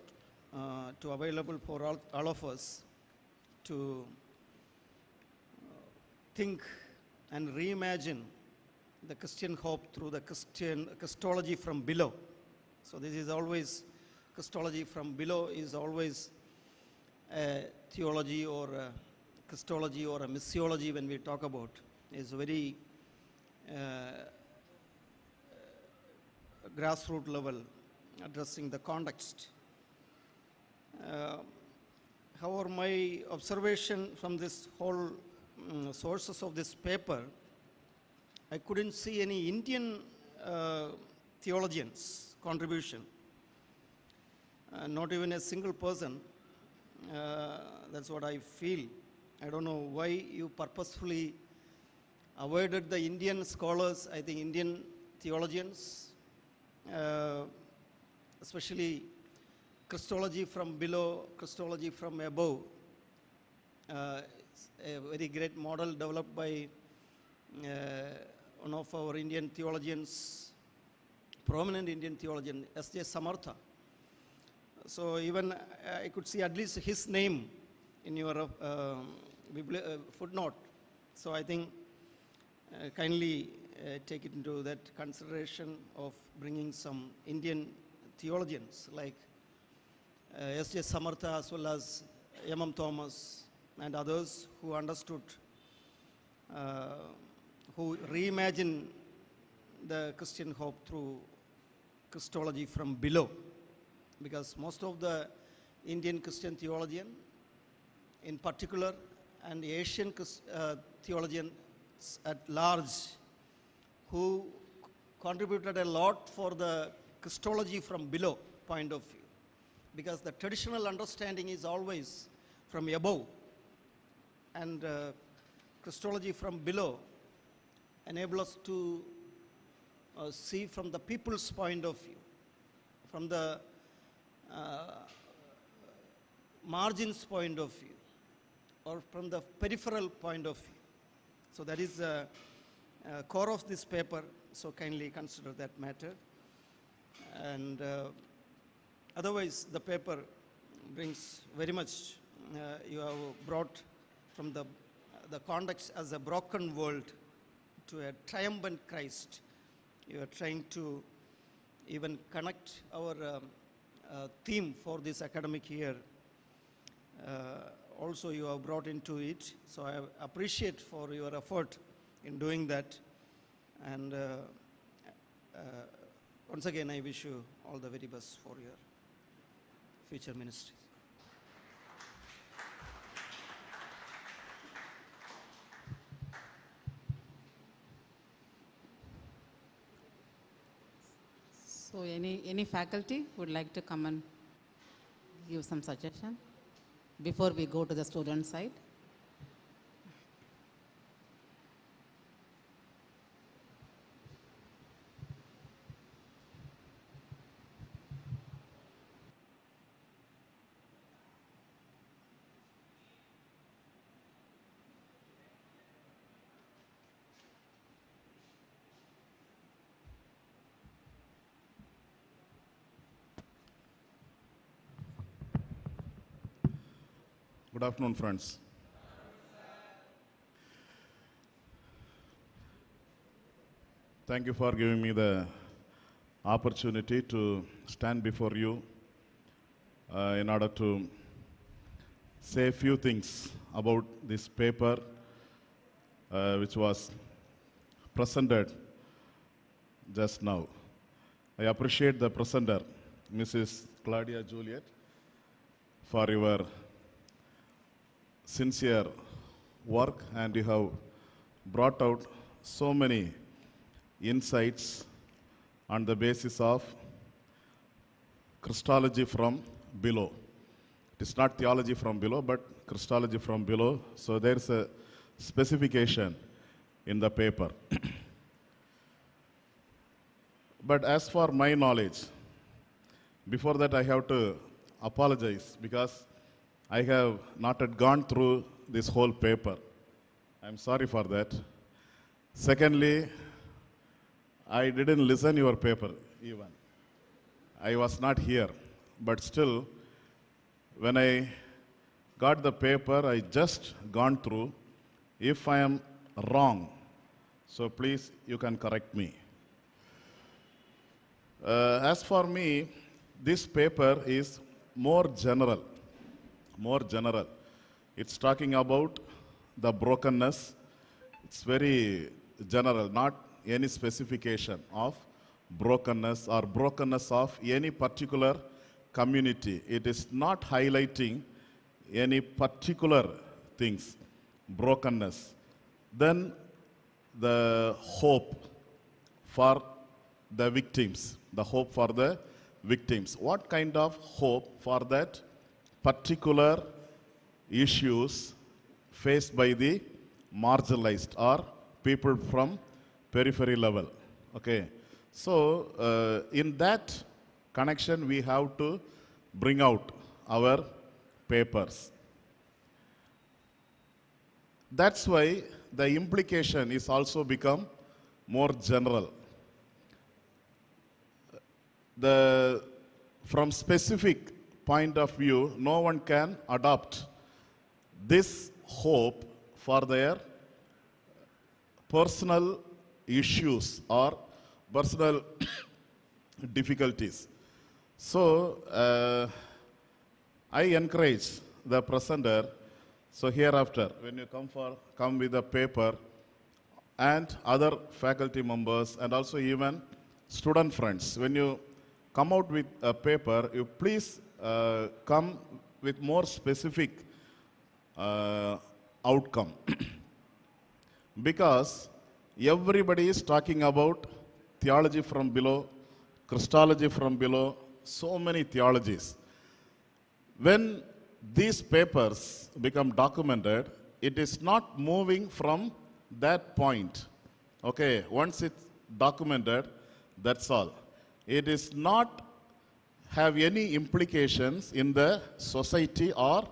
Speaker 5: to available for all of us to think and reimagine the Christian hope through the Christology from below. So this is always, Christology from below is always a theology or a Christology or a missiology when we talk about. It's very grassroots level, addressing the context. However, my observation from this whole sources of this paper, I couldn't see any Indian theologians' contribution, not even a single person. That's what I feel. I don't know why you purposefully avoided the Indian scholars, I think Indian theologians, especially Christology from below, Christology from above. A very great model developed by one of our Indian theologians, prominent Indian theologian, S.J. Samartha. So even I could see at least his name in your footnote. So I think kindly take it into that consideration of bringing some Indian theologians like S.J. Samartha as well as M.M. Thomas and others who understood, who reimagined the Christian hope through Christology from below. Because most of the Indian Christian theologian in particular and Asian theologians at large who contributed a lot for the Christology from below point of view. Because the traditional understanding is always from above, and Christology from below enable us to see from the people's point of view, from the margins point of view, or from the peripheral point of view. So that is the core of this paper, so kindly consider that matter. And otherwise, the paper brings very much, you have brought from the context as a broken world to a triumphant Christ. You are trying to even connect our theme for this academic year. Also, you have brought into it. So I appreciate for your effort in doing that. And once again, I wish you all the very best for your future ministries.
Speaker 1: So any faculty would like to come and give some suggestion before we go to the student side?
Speaker 6: Good afternoon, friends. Thank you for giving me the opportunity to stand before you in order to say a few things about this paper which was presented just now. I appreciate the presenter, Mrs. Claudia Juliet, for your sincere work, and you have brought out so many insights on the basis of Christology from below. It is not theology from below, but Christology from below. So there is a specification in the paper. But as for my knowledge, before that I have to apologize because I have not yet gone through this whole paper. I'm sorry for that. Secondly, I didn't listen your paper even. I was not here. But still, when I got the paper, I just gone through. If I am wrong, so please, you can correct me. As for me, this paper is more general. More general. It's talking about the brokenness. It's very general, not any specification of brokenness or brokenness of any particular community. It is not highlighting any particular things, brokenness. Then the hope for the victims, the hope for the victims. What kind of hope for that particular issues faced by the marginalized or people from periphery level? Okay. So in that connection, we have to bring out our papers. That's why the implication is also become more general. From specific point of view, no one can adopt this hope for their personal issues or personal difficulties. So I encourage the presenter, so hereafter, when you come with a paper, and other faculty members and also even student friends, when you come out with a paper, you please come with more specific outcome. Because everybody is talking about theology from below, Christology from below, so many theologies. When these papers become documented, it is not moving from that point. Okay, once it's documented, that's all. It is not have any implications in the society or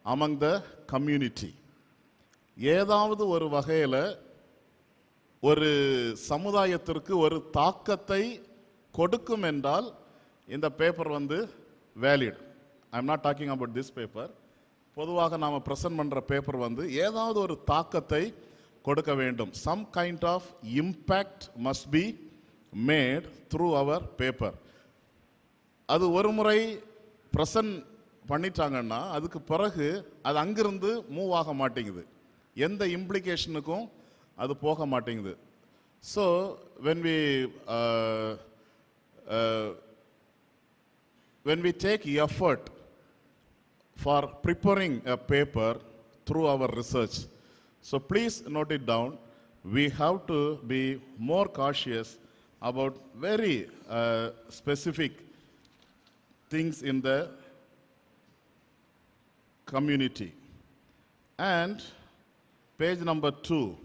Speaker 6: among the community. ஏதாவது ஒரு வகையில் ஒரு சமுதாயத்திற்கு ஒரு தாக்கத்தை கொடுக்கும் என்றால் இந்த பேப்பர் வந்து valid. I am not talking about this paper. பொதுவாக நாம் ப்ரெசென்ட் பண்ணுற பேப்பர் வந்து ஏதாவது ஒரு தாக்கத்தை கொடுக்க வேண்டும். Some kind of impact must be made through our paper. அது ஒரு முறை ப்ரெசென்ட் பண்ணிட்டாங்கன்னா அதுக்கு பிறகு அது அங்கிருந்து மூவ் ஆக மாட்டேங்குது, எந்த இம்ப்ளிகேஷனுக்கும் அது போக மாட்டேங்குது. So when we take effort for preparing a paper through our research, so please note it down, we have to be more cautious about very specific things in the community. And page number 2,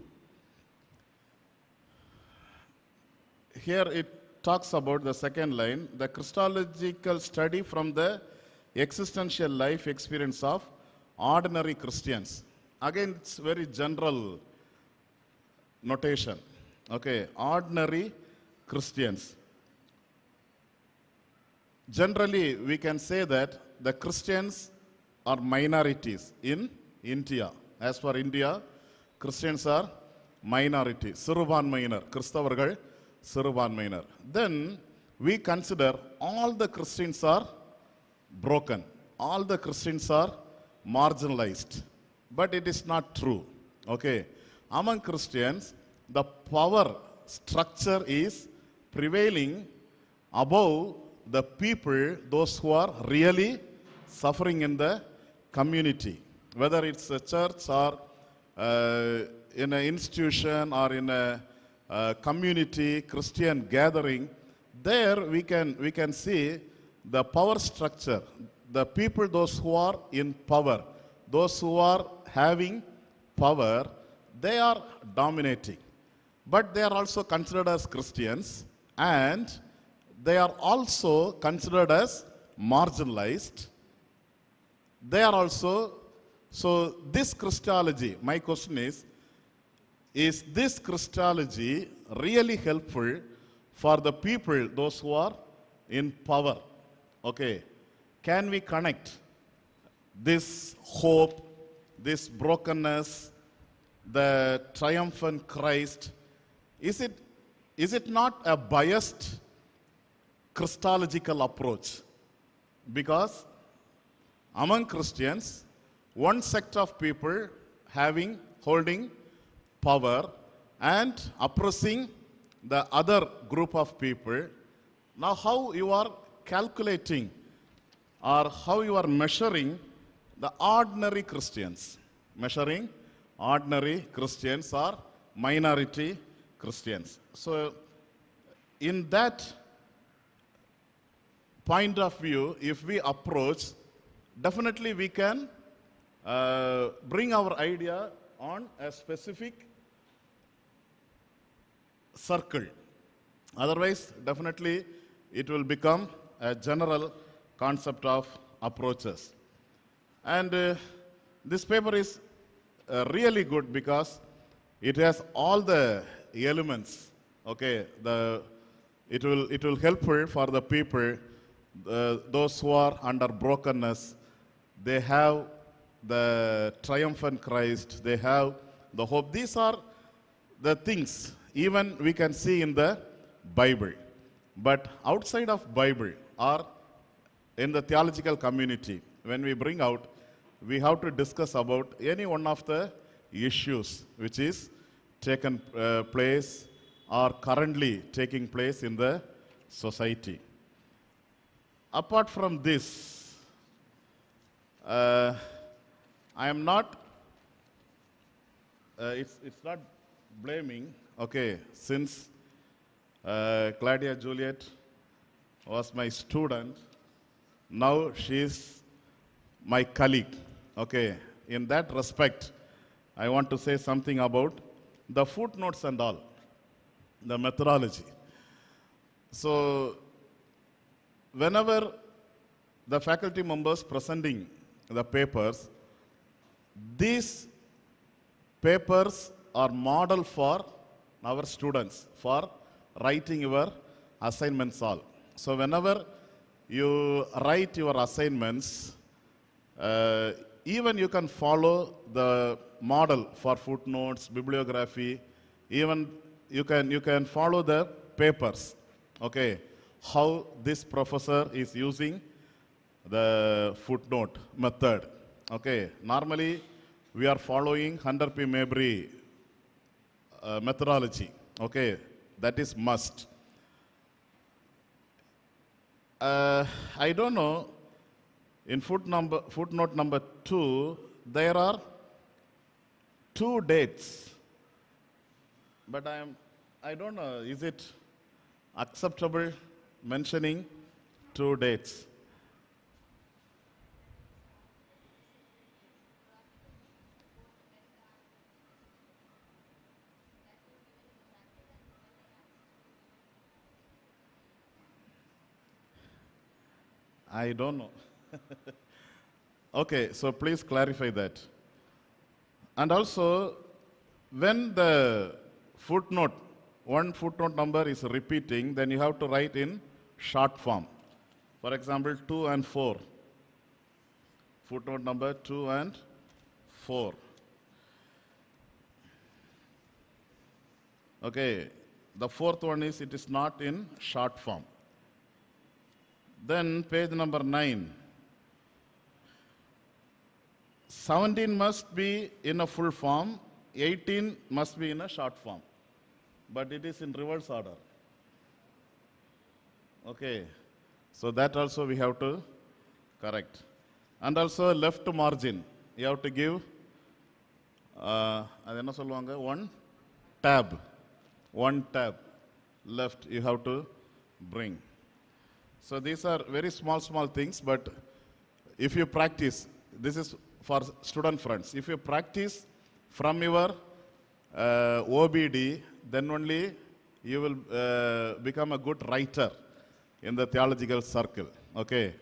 Speaker 6: here it talks about the second line, the Christological study from the existential life experience of ordinary Christians. Again, it's very general notation. Okay, ordinary Christians. Generally, we can say that the Christians are minorities in India. As for India, Christians are minority. சிறுபான்மையினர், கிறிஸ்தவர்கள் சிறுபான்மையினர். Then we consider all the Christians are broken. All the Christians are marginalized. But it is not true. Okay. Among Christians, the power structure is prevailing above the people, those who are really suffering in the community. Whether it's a church or in an institution or in a community Christian gathering, there we can see the power structure. The people, those who are in power, those who are having power, they are dominating. But they are also considered as Christians, and they are also considered as marginalized. They are also, so this Christology, my question is this Christology really helpful for the people, those who are in power? Okay. Can we connect this hope, this brokenness, the triumphant Christ? Is it not a biased Christological approach? Because among Christians, one sect of people holding power and oppressing the other group of people. Now how you are calculating or how you are measuring the ordinary Christians? Measuring ordinary Christians or minority Christians. So in that point of view, if we approach, definitely we can bring our idea on a specific circle. Otherwise, definitely it will become a general concept of approaches. And this paper is really good because it has all the elements. Okay, it will helpful for the people, those who are under brokenness. They have the triumphant Christ. They have the hope. These are the things even we can see in the Bible. But outside of Bible or in the theological community, when we bring out, we have to discuss about any one of the issues which is taken place or currently taking place in the society. Apart from this, I am not, it's not blaming, okay, since Claudia Juliet was my student, now she is my colleague, okay. In that respect, I want to say something about the footnotes and all, the methodology. So, whenever the faculty members presenting the papers, these papers are model for our students for writing your assignments all. So whenever you write your assignments, even you can follow the model for footnotes, bibliography, even you can follow the papers, okay, how this professor is using the footnote method. Okay, normally we are following Hunter P. Mabry methodology. Okay, that is must. I don't know, in footnote number 2, there are 2 dates. But I don't know, is it acceptable mentioning 2 dates? I don't know. Okay, so please clarify that. And also, when the footnote, one footnote number is repeating, then you have to write in short form. For example, 2 and 4. Footnote number 2 and 4. Okay, The fourth one is it is not in short form. Then page number 9. 17 must be in a full form, 18 must be in a short form. But it is in reverse order. Okay. So that also we have to correct. And also left margin, you have to give one tab. One tab left you have to bring. So these are very small things, but if you practice, this is for student friends. If you practice from your OBD, then only you will become a good writer in the theological circle. Okay.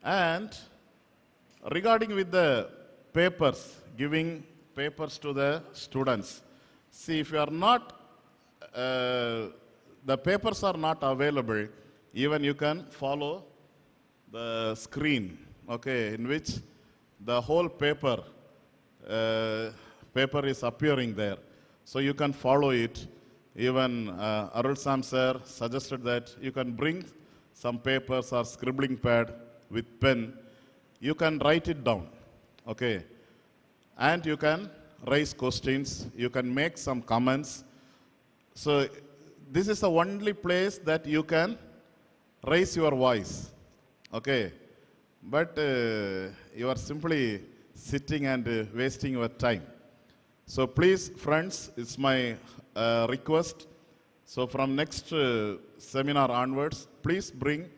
Speaker 6: And regarding with the papers, giving papers to the students. See, if you are not, the papers are not available, even you can follow the screen, okay, in which the whole paper is appearing there. So you can follow it. Even Arul Sam sir suggested that you can bring some papers or scribbling pad with pen. You can write it down, okay, and you can raise questions. You can make some comments. So this is the only place that you can raise your voice, okay. But you are simply sitting and wasting your time. So please, friends, it's my request. So from next seminar onwards, please bring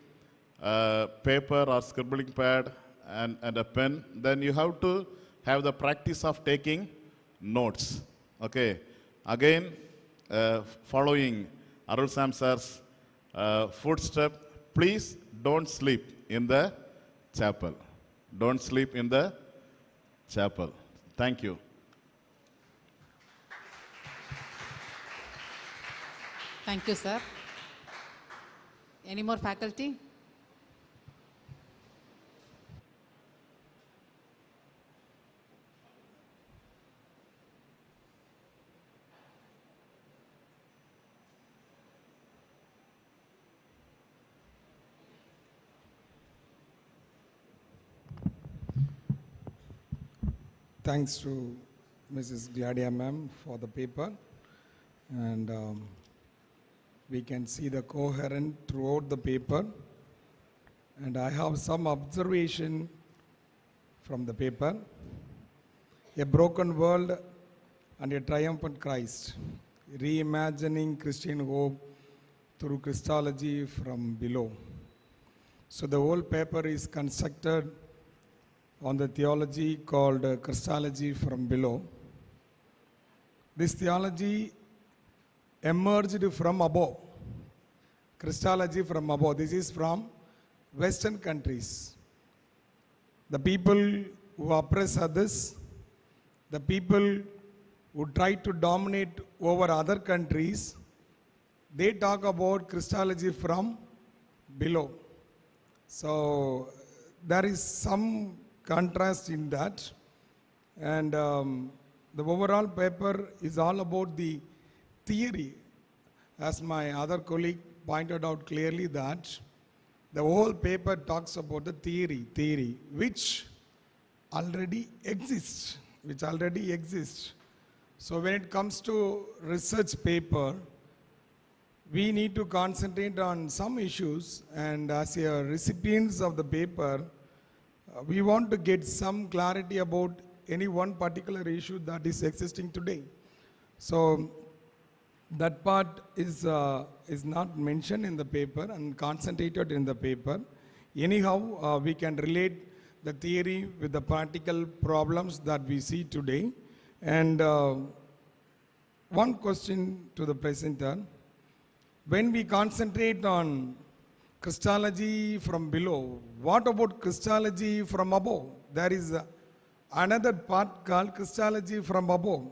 Speaker 6: paper or scribbling pad and a pen. Then you have to have the practice of taking notes. Okay. Again, following Arul Sam sir's footstep, please don't sleep in the chapel. Don't sleep in the chapel. Thank you.
Speaker 1: Thank you, sir. Any more faculty?
Speaker 7: Thanks to Mrs. Claudia ma'am for the paper, and we can see the coherent throughout the paper, and I have some observation from the paper. A broken world and a triumphant Christ, reimagining Christian hope through Christology from below. So the whole paper is constructed on the theology called Christology from below. This theology emerged from above. Christology from above. This is from Western countries. The people who oppress others, the people who try to dominate over other countries, they talk about Christology from below. So there is some contrast in that, and the overall paper is all about the theory, as my other colleague pointed out clearly that the whole paper talks about the theory which already exists. So when it comes to research paper, we need to concentrate on some issues, and as a recipients of the paper, we want to get some clarity about any one particular issue that is existing today. So that part is not mentioned in the paper and concentrated in the paper. Anyhow, we can relate the theory with the practical problems that we see today. And one question to the presenter: when we concentrate on Christology from below, what about Christology from above? There is another part called Christology from above.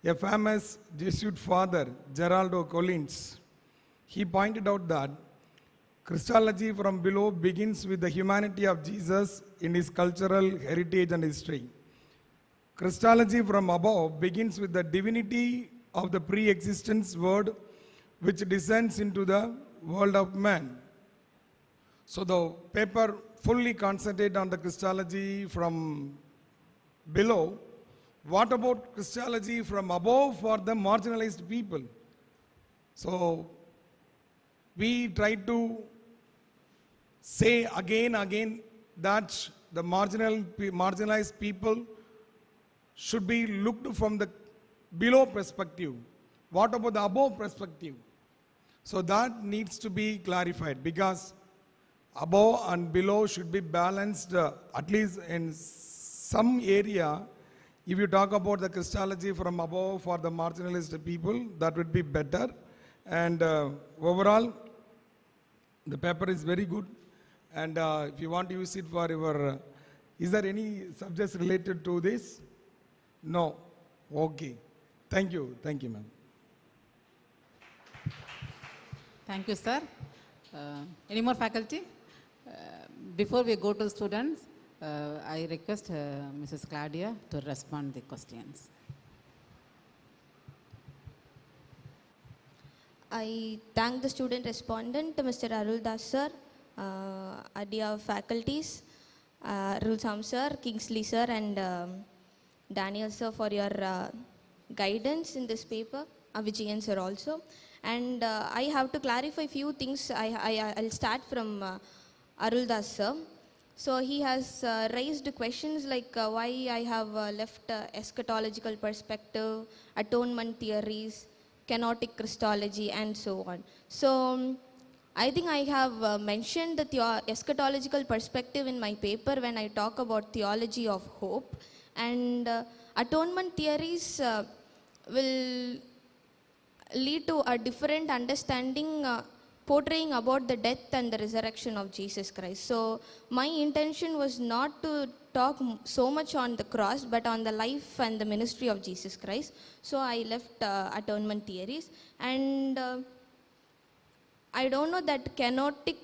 Speaker 7: A famous Jesuit father, Geraldo Collins, he pointed out that Christology from below begins with the humanity of Jesus in his cultural heritage and history. Christology from above begins with the divinity of the pre-existence word which descends into the world of man. So the paper fully concentrates on the Christology from below. What about Christology from above for the marginalized people? So we try to say again that the marginalized people should be looked from the below perspective. What about the above perspective? So that needs to be clarified, because above and below should be balanced, at least in some area. If you talk about the Christology from above for the marginalized people, that would be better. And overall, the paper is very good. And if you want to use it for your, is there any subjects related to this? No. Okay. Thank you, ma'am.
Speaker 1: Thank you, sir. Any more faculty? Before we go to students, I request Mrs. Claudia to respond the questions.
Speaker 2: I thank the student respondent, Mr. Arul Das sir, dear faculties, Arul Sam sir, Kingsley sir, and Daniel sir for your guidance in this paper, Vijayan sir also. And I have to clarify few things. I'll start from Arul Das sir. So he has raised questions like why I have left eschatological perspective, atonement theories, kenotic Christology, and so on. So I think I have mentioned the eschatological perspective in my paper when I talk about theology of hope. And atonement theories will lead to a different understanding portraying about the death and the resurrection of Jesus Christ. So my intention was not to talk so much on the cross, but on the life and the ministry of Jesus Christ. So I left atonement theories. And I don't know that kenotic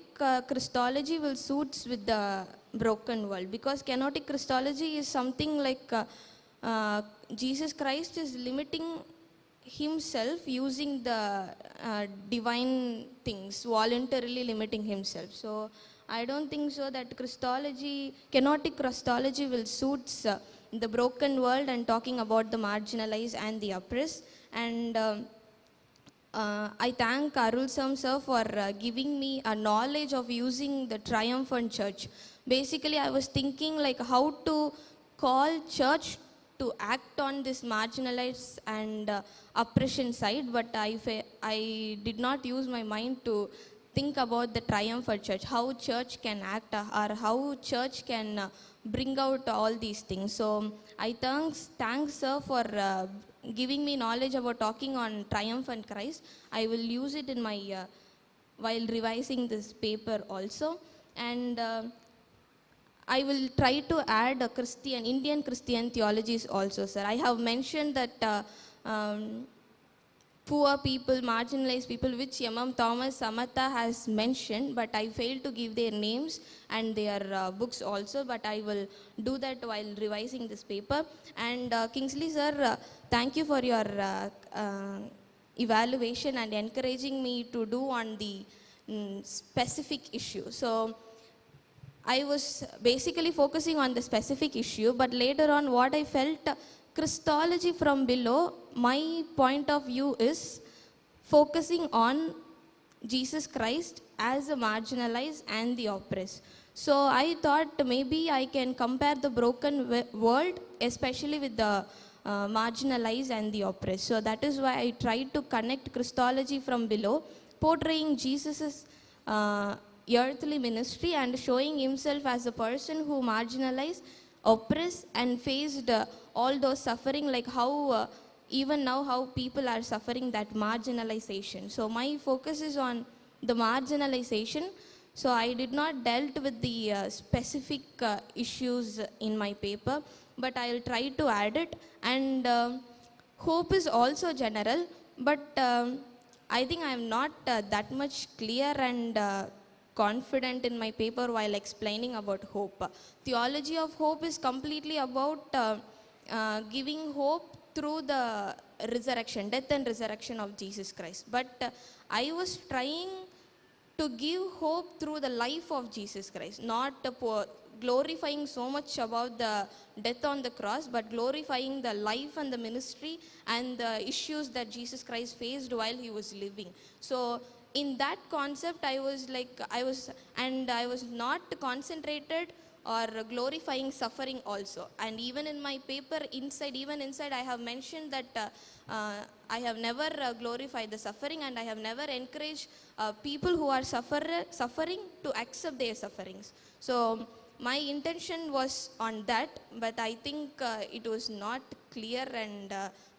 Speaker 2: Christology will suit with the broken world, because kenotic Christology is something like Jesus Christ is limiting himself using the divine things, voluntarily limiting himself. So I don't think so that Christology, kenotic Christology will suit the broken world and talking about the marginalized and the oppressed. And I thank Arul Sam sir for giving me a knowledge of using the triumphant church. Basically, I was thinking like how to call church to act on this marginalized and oppression side, but I did not use my mind to think about the triumphant church, how church can act or how church can bring out all these things. So I thanks sir for giving me knowledge about talking on triumphant Christ. I will use it in my while revising this paper also. And I will try to add Indian Christian theologies also, sir. I have mentioned that poor people, marginalized people, which M.M. Thomas Samatha has mentioned, but I failed to give their names and their books also, but I will do that while revising this paper. And Kingsley, sir, thank you for your evaluation and encouraging me to do on the specific issue. So I was basically focusing on the specific issue, but later on what I felt, Christology from below, my point of view is focusing on Jesus Christ as a marginalized and the oppressed. So I thought maybe I can compare the broken world, especially with the marginalized and the oppressed. So that is why I tried to connect Christology from below, portraying Jesus's earthly ministry and showing himself as a person who marginalized, oppressed, and faced all those suffering, like how even now how people are suffering that marginalization. So my focus is on the marginalization. So I did not dealt with the specific issues in my paper, but I will try to add it. And hope is also general, but I think I am not that much clear and confident in my paper while explaining about hope. Theology of hope is completely about giving hope through the resurrection, death and resurrection of Jesus Christ. But I was trying to give hope through the life of Jesus Christ, not glorifying so much about the death on the cross, but glorifying the life and the ministry and the issues that Jesus Christ faced while he was living. So in that concept, I was not concentrated or glorifying suffering also. And even in my paper inside, I have mentioned that I have never glorified the suffering, and I have never encouraged people who are suffering to accept their sufferings. So my intention was on that, but I think it was not clear and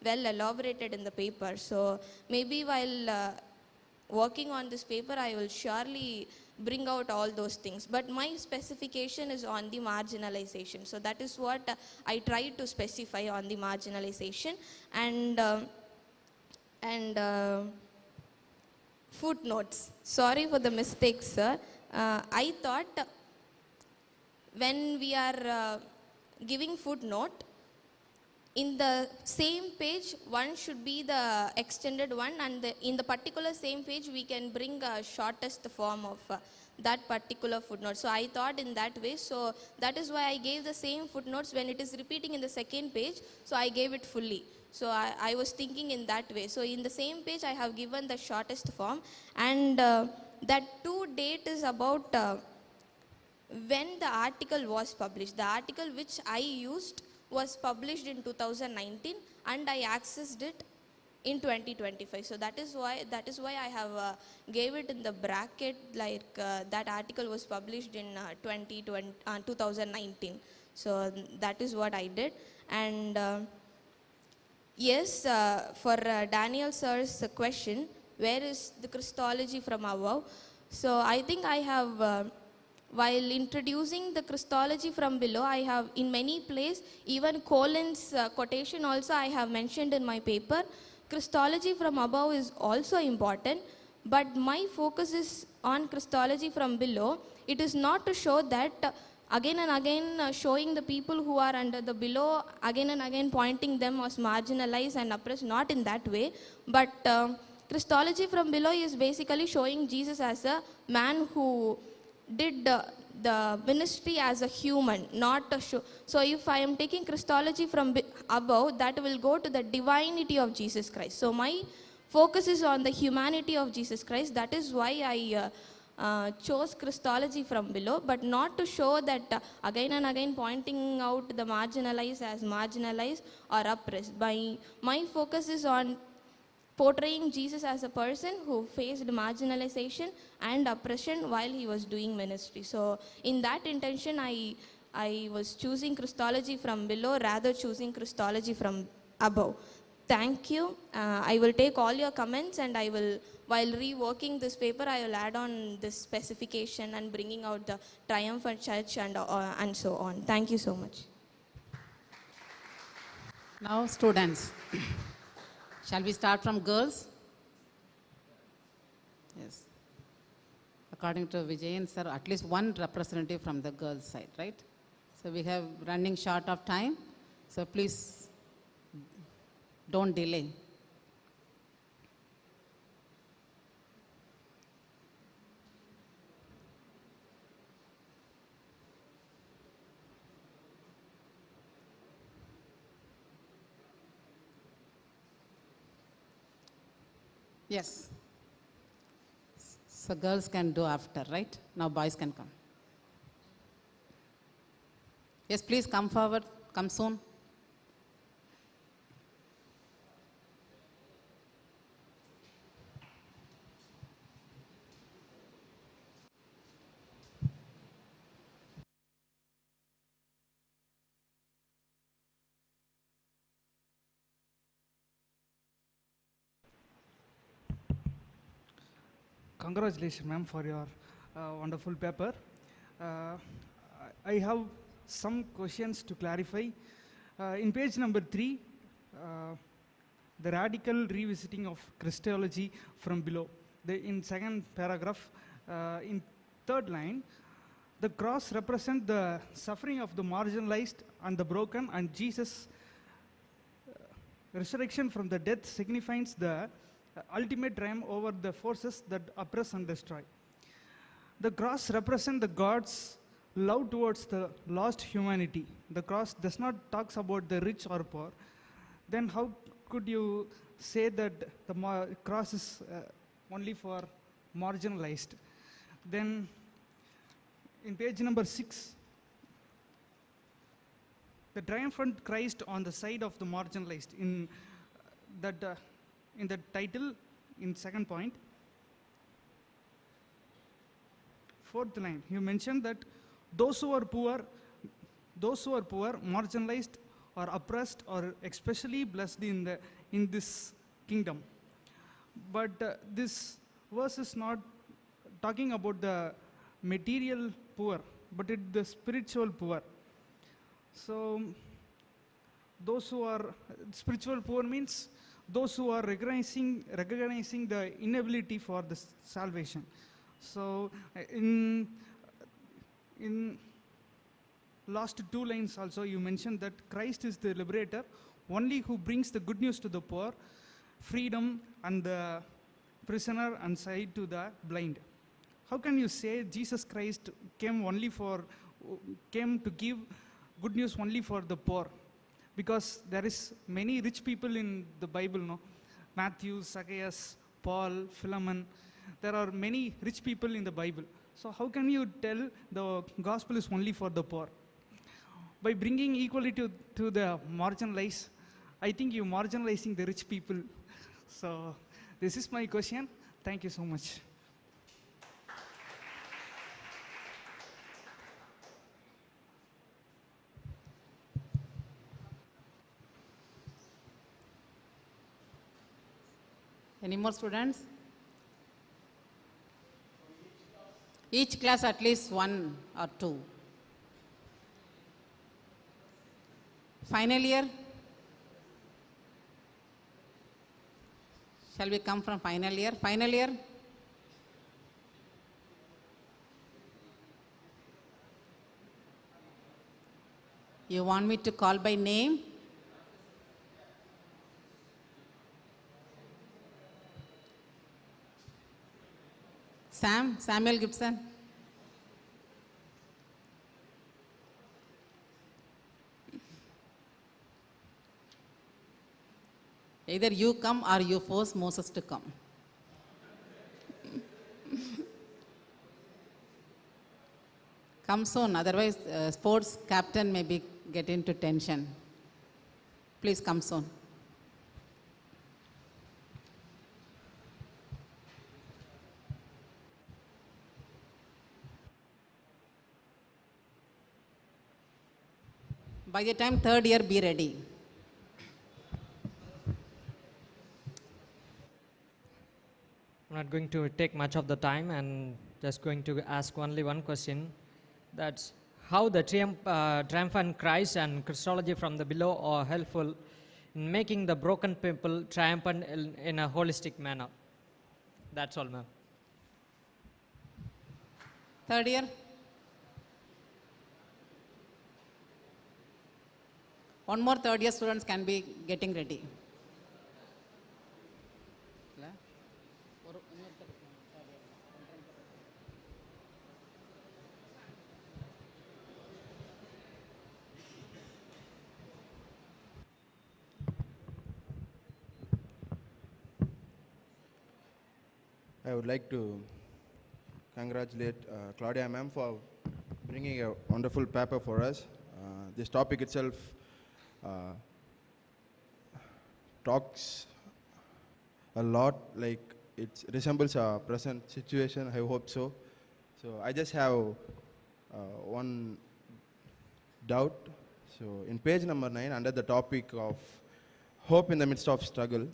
Speaker 2: well elaborated in the paper. So maybe while working on this paper, I will surely bring out all those things. But my specification is on the marginalization. So that is what I tried to specify on the marginalization. And footnotes. Sorry for the mistakes, sir. I thought when we are giving footnote, in the same page, one should be the extended one, and in the particular same page, we can bring a shortest form of that particular footnote. So I thought in that way. So that is why I gave the same footnotes when it is repeating in the second page. So I gave it fully. So I was thinking in that way. So in the same page, I have given the shortest form, and that to date is about when the article was published. The article which I used was published in 2019, and I accessed it in 2025. So that is why I have gave it in the bracket, like that article was published in 2019. So that is what I did. And yes, for Daniel sir's question, where is the Christology from above? So I think I have while introducing the Christology from below, I have in many places, even Colin's quotation also I have mentioned in my paper. Christology from above is also important, but my focus is on Christology from below. It is not to show that again and again showing the people who are under the below, again and again pointing them as marginalized and oppressed, not in that way, but Christology from below is basically showing Jesus as a man who did the ministry as a human, not a show. So if I am taking Christology from above, that will go to the divinity of Jesus Christ. So my focus is on the humanity of Jesus Christ. That is why I chose Christology from below, but not to show that again and again pointing out the marginalized as marginalized or oppressed. My focus is on portraying Jesus as a person who faced marginalization and oppression while he was doing ministry. So in that intention, I was choosing Christology from below rather choosing Christology from above. Thank you. I will take all your comments, and I will, while reworking this paper, I will add on this specification and bringing out the triumphant church and so on. Thank you so much.
Speaker 1: Now students. Shall we start from girls? Yes. According to Vijayan sir, at least one representative from the girls side, right? So we have running short of time. So please don't delay. Yes. So girls can do after, right? Now boys can come. Yes, please come forward. Come soon.
Speaker 8: Congratulations, ma'am, for your wonderful paper. I have some questions to clarify. In page number 3, the radical revisiting of Christology from below. In second paragraph, in third line, the cross represents the suffering of the marginalized and the broken, and Jesus resurrection from the death signifies the ultimate triumph over the forces that oppress and destroy. The cross represents the God's love towards the lost humanity. The cross does not talk about the rich or poor. Then how could you say that the cross is only for marginalized? Then in page number 6, the triumphant Christ on the side of the marginalized. In the title, in second point, fourth line, you mentioned that those who are poor, marginalized, or oppressed, or especially blessed in this kingdom. But this verse is not talking about the material poor, but the spiritual poor. So those who are spiritual poor means those who are recognizing the inability for the salvation. So in last two lines also you mentioned that Christ is the liberator, only who brings the good news to the poor, freedom and the prisoner, and sight to the blind. How can you say Jesus Christ came to give good news only for the poor? Because there is many rich people in the Bible, no? Matthew, Zacchaeus, Paul, Philemon. There are many rich people in the Bible. So how can you tell the gospel is only for the poor? By bringing equality to the marginalized, I think you're marginalizing the rich people. So this is my question. Thank you so much.
Speaker 1: Any more students? Each class at least one or two. Final year? Shall we come from final year? Final year? You want me to call by name? Samuel Gibson. Either you come or you force Moses to come. Come soon, otherwise sports captain may get into tension. Please come soon. By the time third year, be ready.
Speaker 9: I'm not going to take much of the time and just going to ask only one question. That's how the triumphant Christ and Christology from the below are helpful in making the broken people triumphant in a holistic manner. That's all, ma'am.
Speaker 1: Third year? One more third year students can be getting ready.
Speaker 4: I would like to congratulate Claudia ma'am for bringing a wonderful paper for us. This topic itself talks a lot, like it resembles our present situation. I hope so. So I just have one doubt. So in page number 9, under the topic of hope in the midst of struggle,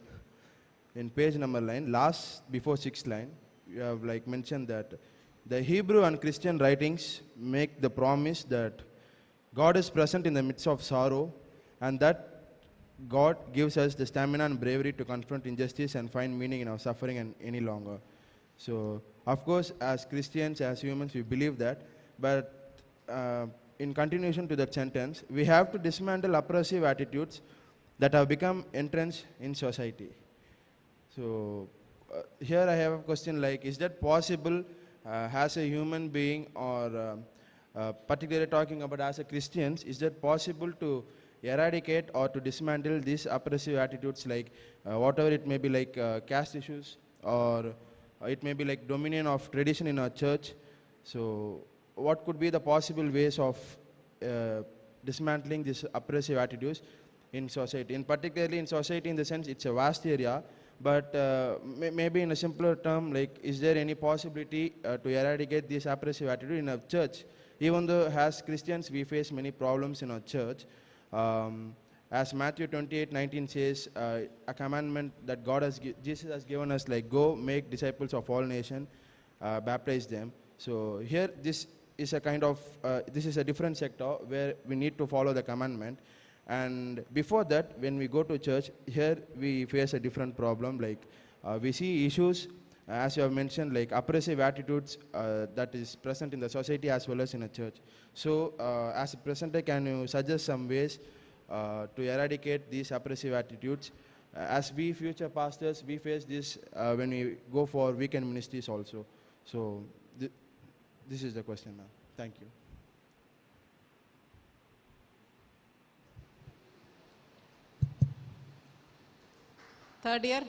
Speaker 4: in page number 9, last before 6th line, you have like mentioned that the Hebrew and Christian writings make the promise that God is present in the midst of sorrow, and that God gives us the stamina and bravery to confront injustice and find meaning in our suffering and any longer. So, of course, as Christians, as humans, we believe that, but in continuation to that sentence, we have to dismantle oppressive attitudes
Speaker 10: that have become entrenched in society. So here I have a question like, is that possible as a human being, or particularly talking about as a Christians, is that possible to eradicate or to dismantle these oppressive attitudes, like whatever it may be, like caste issues, or it may be like dominion of tradition in our church? So what could be the possible ways of dismantling these oppressive attitudes in society, in particularly in society in the sense it's a vast area, but maybe in a simpler term, like, is there any possibility to eradicate this oppressive attitude in a church? Even though as Christians we face many problems in our church, as Matthew 28:19 says, a commandment that Jesus has given us, like, go make disciples of all nations, baptize them. So here this is a kind of, this is a different sector where we need to follow the commandment. And before that, when we go to church, here we face a different problem, like we see issues, as you have mentioned, like oppressive attitudes that is present in the society as well as in a church. So as a presenter, can you suggest some ways to eradicate these oppressive attitudes? As we future pastors, we face this when we go for weekend ministries also. So this is the question, ma'am. Thank you.
Speaker 1: Third year.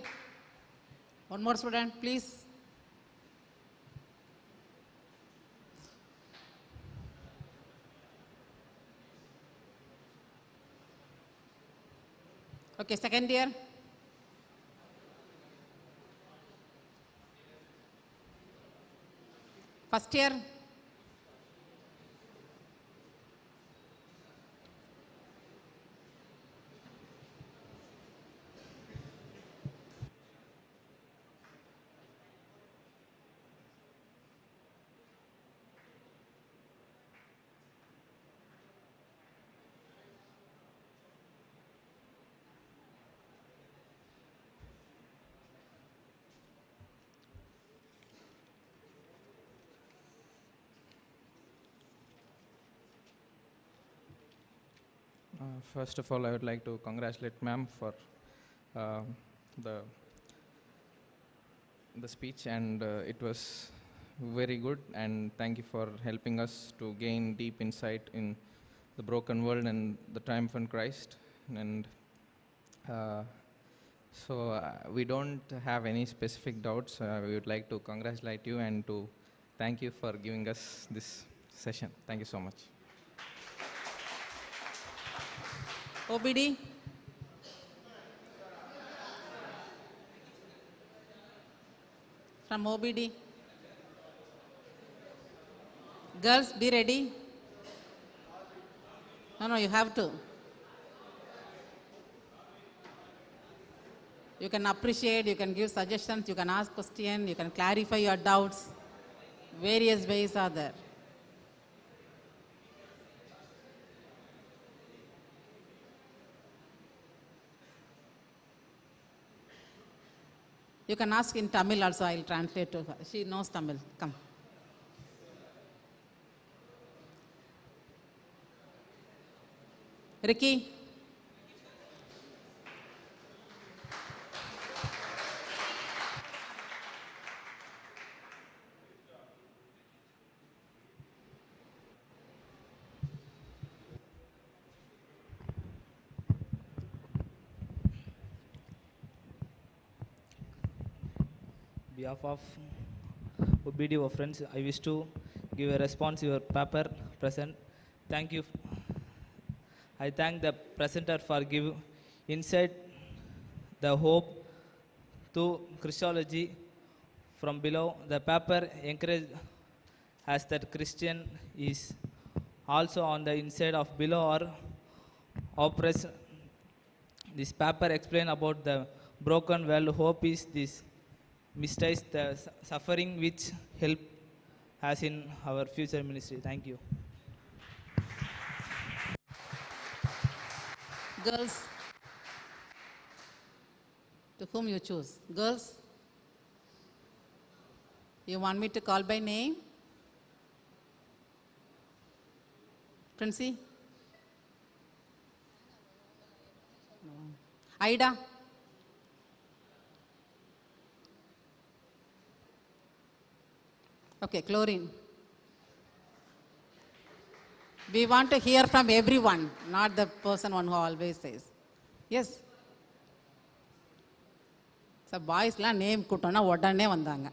Speaker 1: One more student, please. Okay, second year. First year.
Speaker 11: First of all, I would like to congratulate ma'am for the speech, and it was very good, and thank you for helping us to gain deep insight in the broken world and the triumphant Christ. And we don't have any specific doubts. We would like to congratulate you and to thank you for giving us this session. Thank you so much.
Speaker 1: OBD. From OBD. Girls, be ready. No, you have to. You can appreciate, you can give suggestions, you can ask questions, you can clarify your doubts. Various ways are there. You can ask in Tamil also, I will translate to her. She knows Tamil. Come. Ricky.
Speaker 12: Behalf of OBD friends, I wish to give a response to your paper present. Thank you. I thank the presenter for giving insight, the hope to Christology from below. The paper encouraged us that Christian is also on the inside of below or oppressed. This paper explains about the broken world. Hope is this mystifies the suffering which help us in our future ministry. Thank you.
Speaker 1: Girls, to whom you choose? Girls, you want me to call by name? Princy? No. Ida? Okay, Chlorine. We want to hear from everyone, not the person one who always says. Yes. So boysலாம் name கூட்டோன்னா உடனே வந்தாங்க.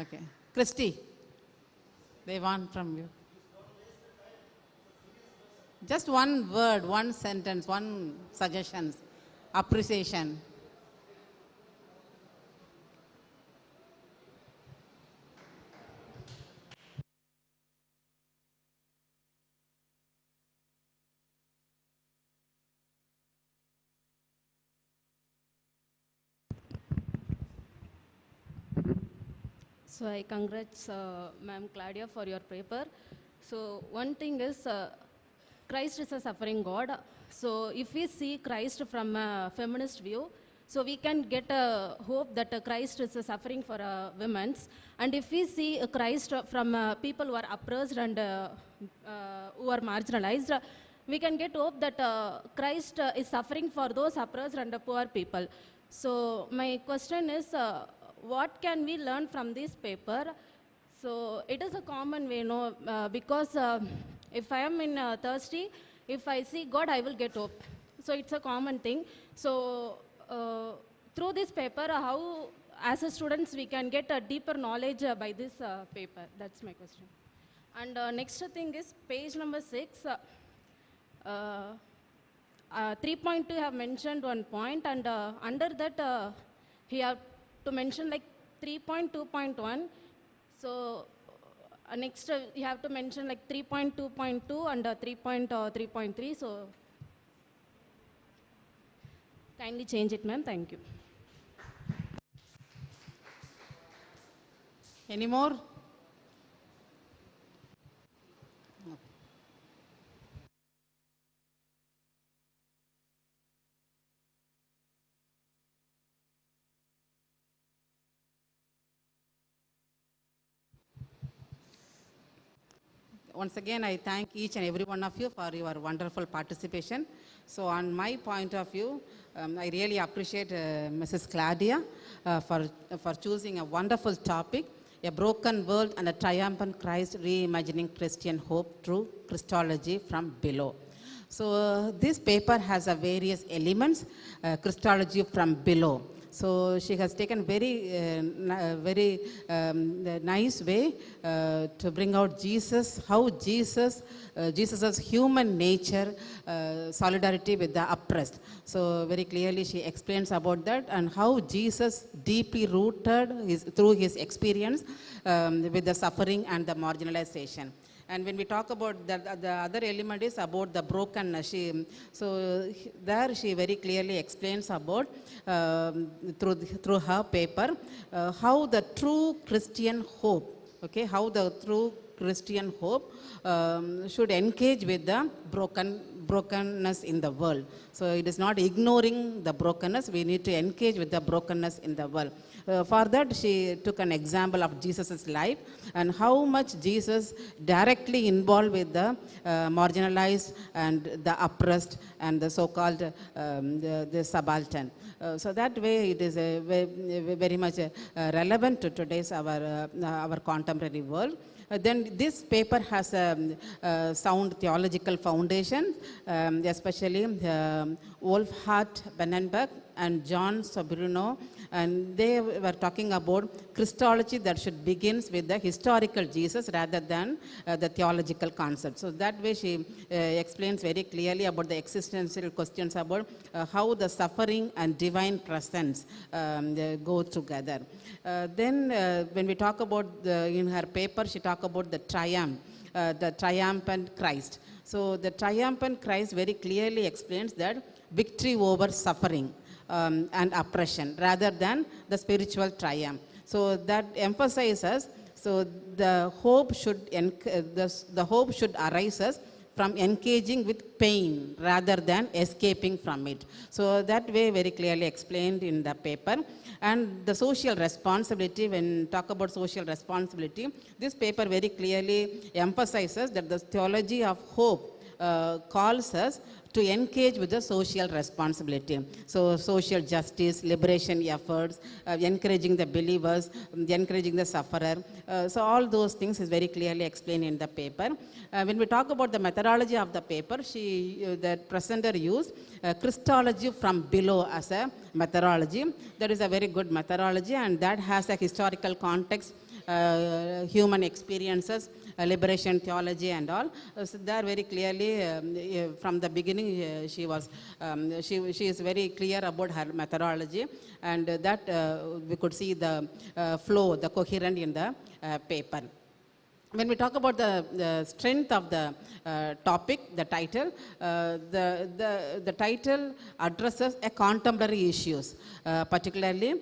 Speaker 1: Okay. Christy, they want from you. Just one word, one sentence, one suggestion, appreciation.
Speaker 13: So I congrats Ma'am Claudia for your paper. So one thing is Christ is a suffering God. So if we see Christ from a feminist view, so we can get a hope that Christ is suffering for women. And if we see Christ from people who are oppressed and who are marginalized, we can get hope that Christ is suffering for those oppressed and poor people. So my question is, what can we learn from this paper? So it is a common way, because if I am in thirsty, if I see God, I will get hope. So it's a common thing. So through this paper, how as a students we can get a deeper knowledge by this paper? That's my question. And next thing is page number 6. 3.2 have mentioned one point, and under that he have to mention like 3.2.1. So next you have to mention like 3.2.2 and 3.3.3. So kindly change it, ma'am. Thank you.
Speaker 1: Any more? Once again, I thank each and every one of you for your wonderful participation. So on my point of view, I really appreciate Mrs. Claudia for choosing a wonderful topic, a broken world and a triumphant Christ, reimagining Christian hope through Christology from below. So this paper has a various elements, Christology from below. So she has taken very nice way to bring out Jesus, how Jesus's human nature, solidarity with the oppressed. So very clearly she explains about that, and how Jesus deeply rooted through his experience with the suffering and the marginalization. And when we talk about the other element is about the brokenness. There she very clearly explains about, through her paper, how the true Christian hope, how the true Christian hope should engage with the brokenness in the world. So it is not ignoring the brokenness, we need to engage with the brokenness in the world. For that, she took an example of Jesus' life and how much Jesus directly involved with the marginalized and the oppressed and the so-called the subaltern. So that way it is very much relevant to today's our contemporary world. Then this paper has a sound theological foundation, especially Wolfhard Benenberg and John Sobrino, and they were talking about Christology that should begin with the historical Jesus rather than the theological concept. So that way she explains very clearly about the existential questions about how the suffering and divine presence go together. Then when we talk about, in her paper, she talks about the triumphant Christ. So the triumphant Christ very clearly explains that victory over suffering and oppression rather than the spiritual triumph. So that emphasizes, so the hope should arise us from engaging with pain rather than escaping from it. So that way very clearly explained in the paper. And the social responsibility, when talk about social responsibility, this paper very clearly emphasizes that the theology of hope calls us to engage with the social responsibility. So social justice, liberation efforts, encouraging the believers, encouraging the sufferer. So all those things is very clearly explained in the paper. When we talk about the methodology of the paper, the presenter used Christology from below as a methodology. That is a very good methodology, and that has a historical context, human experiences, liberation theology and all. So there very clearly from the beginning she is very clear about her methodology, and that we could see the flow, the coherent in the paper. When we talk about the strength of the topic, the title, the title addresses a contemporary issues, particularly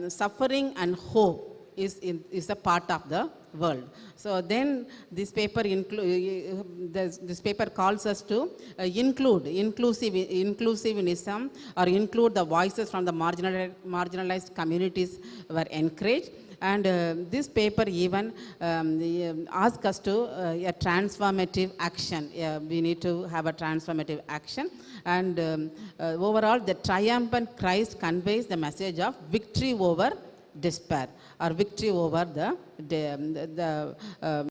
Speaker 1: suffering and hope is a part of the world. So then this paper this paper calls us to include inclusivism, or include the voices from the marginalized communities were encouraged. And this paper even asks us to a transformative action. We need to have a transformative action. And overall, the triumphant Christ conveys the message of victory over despair, or victory over the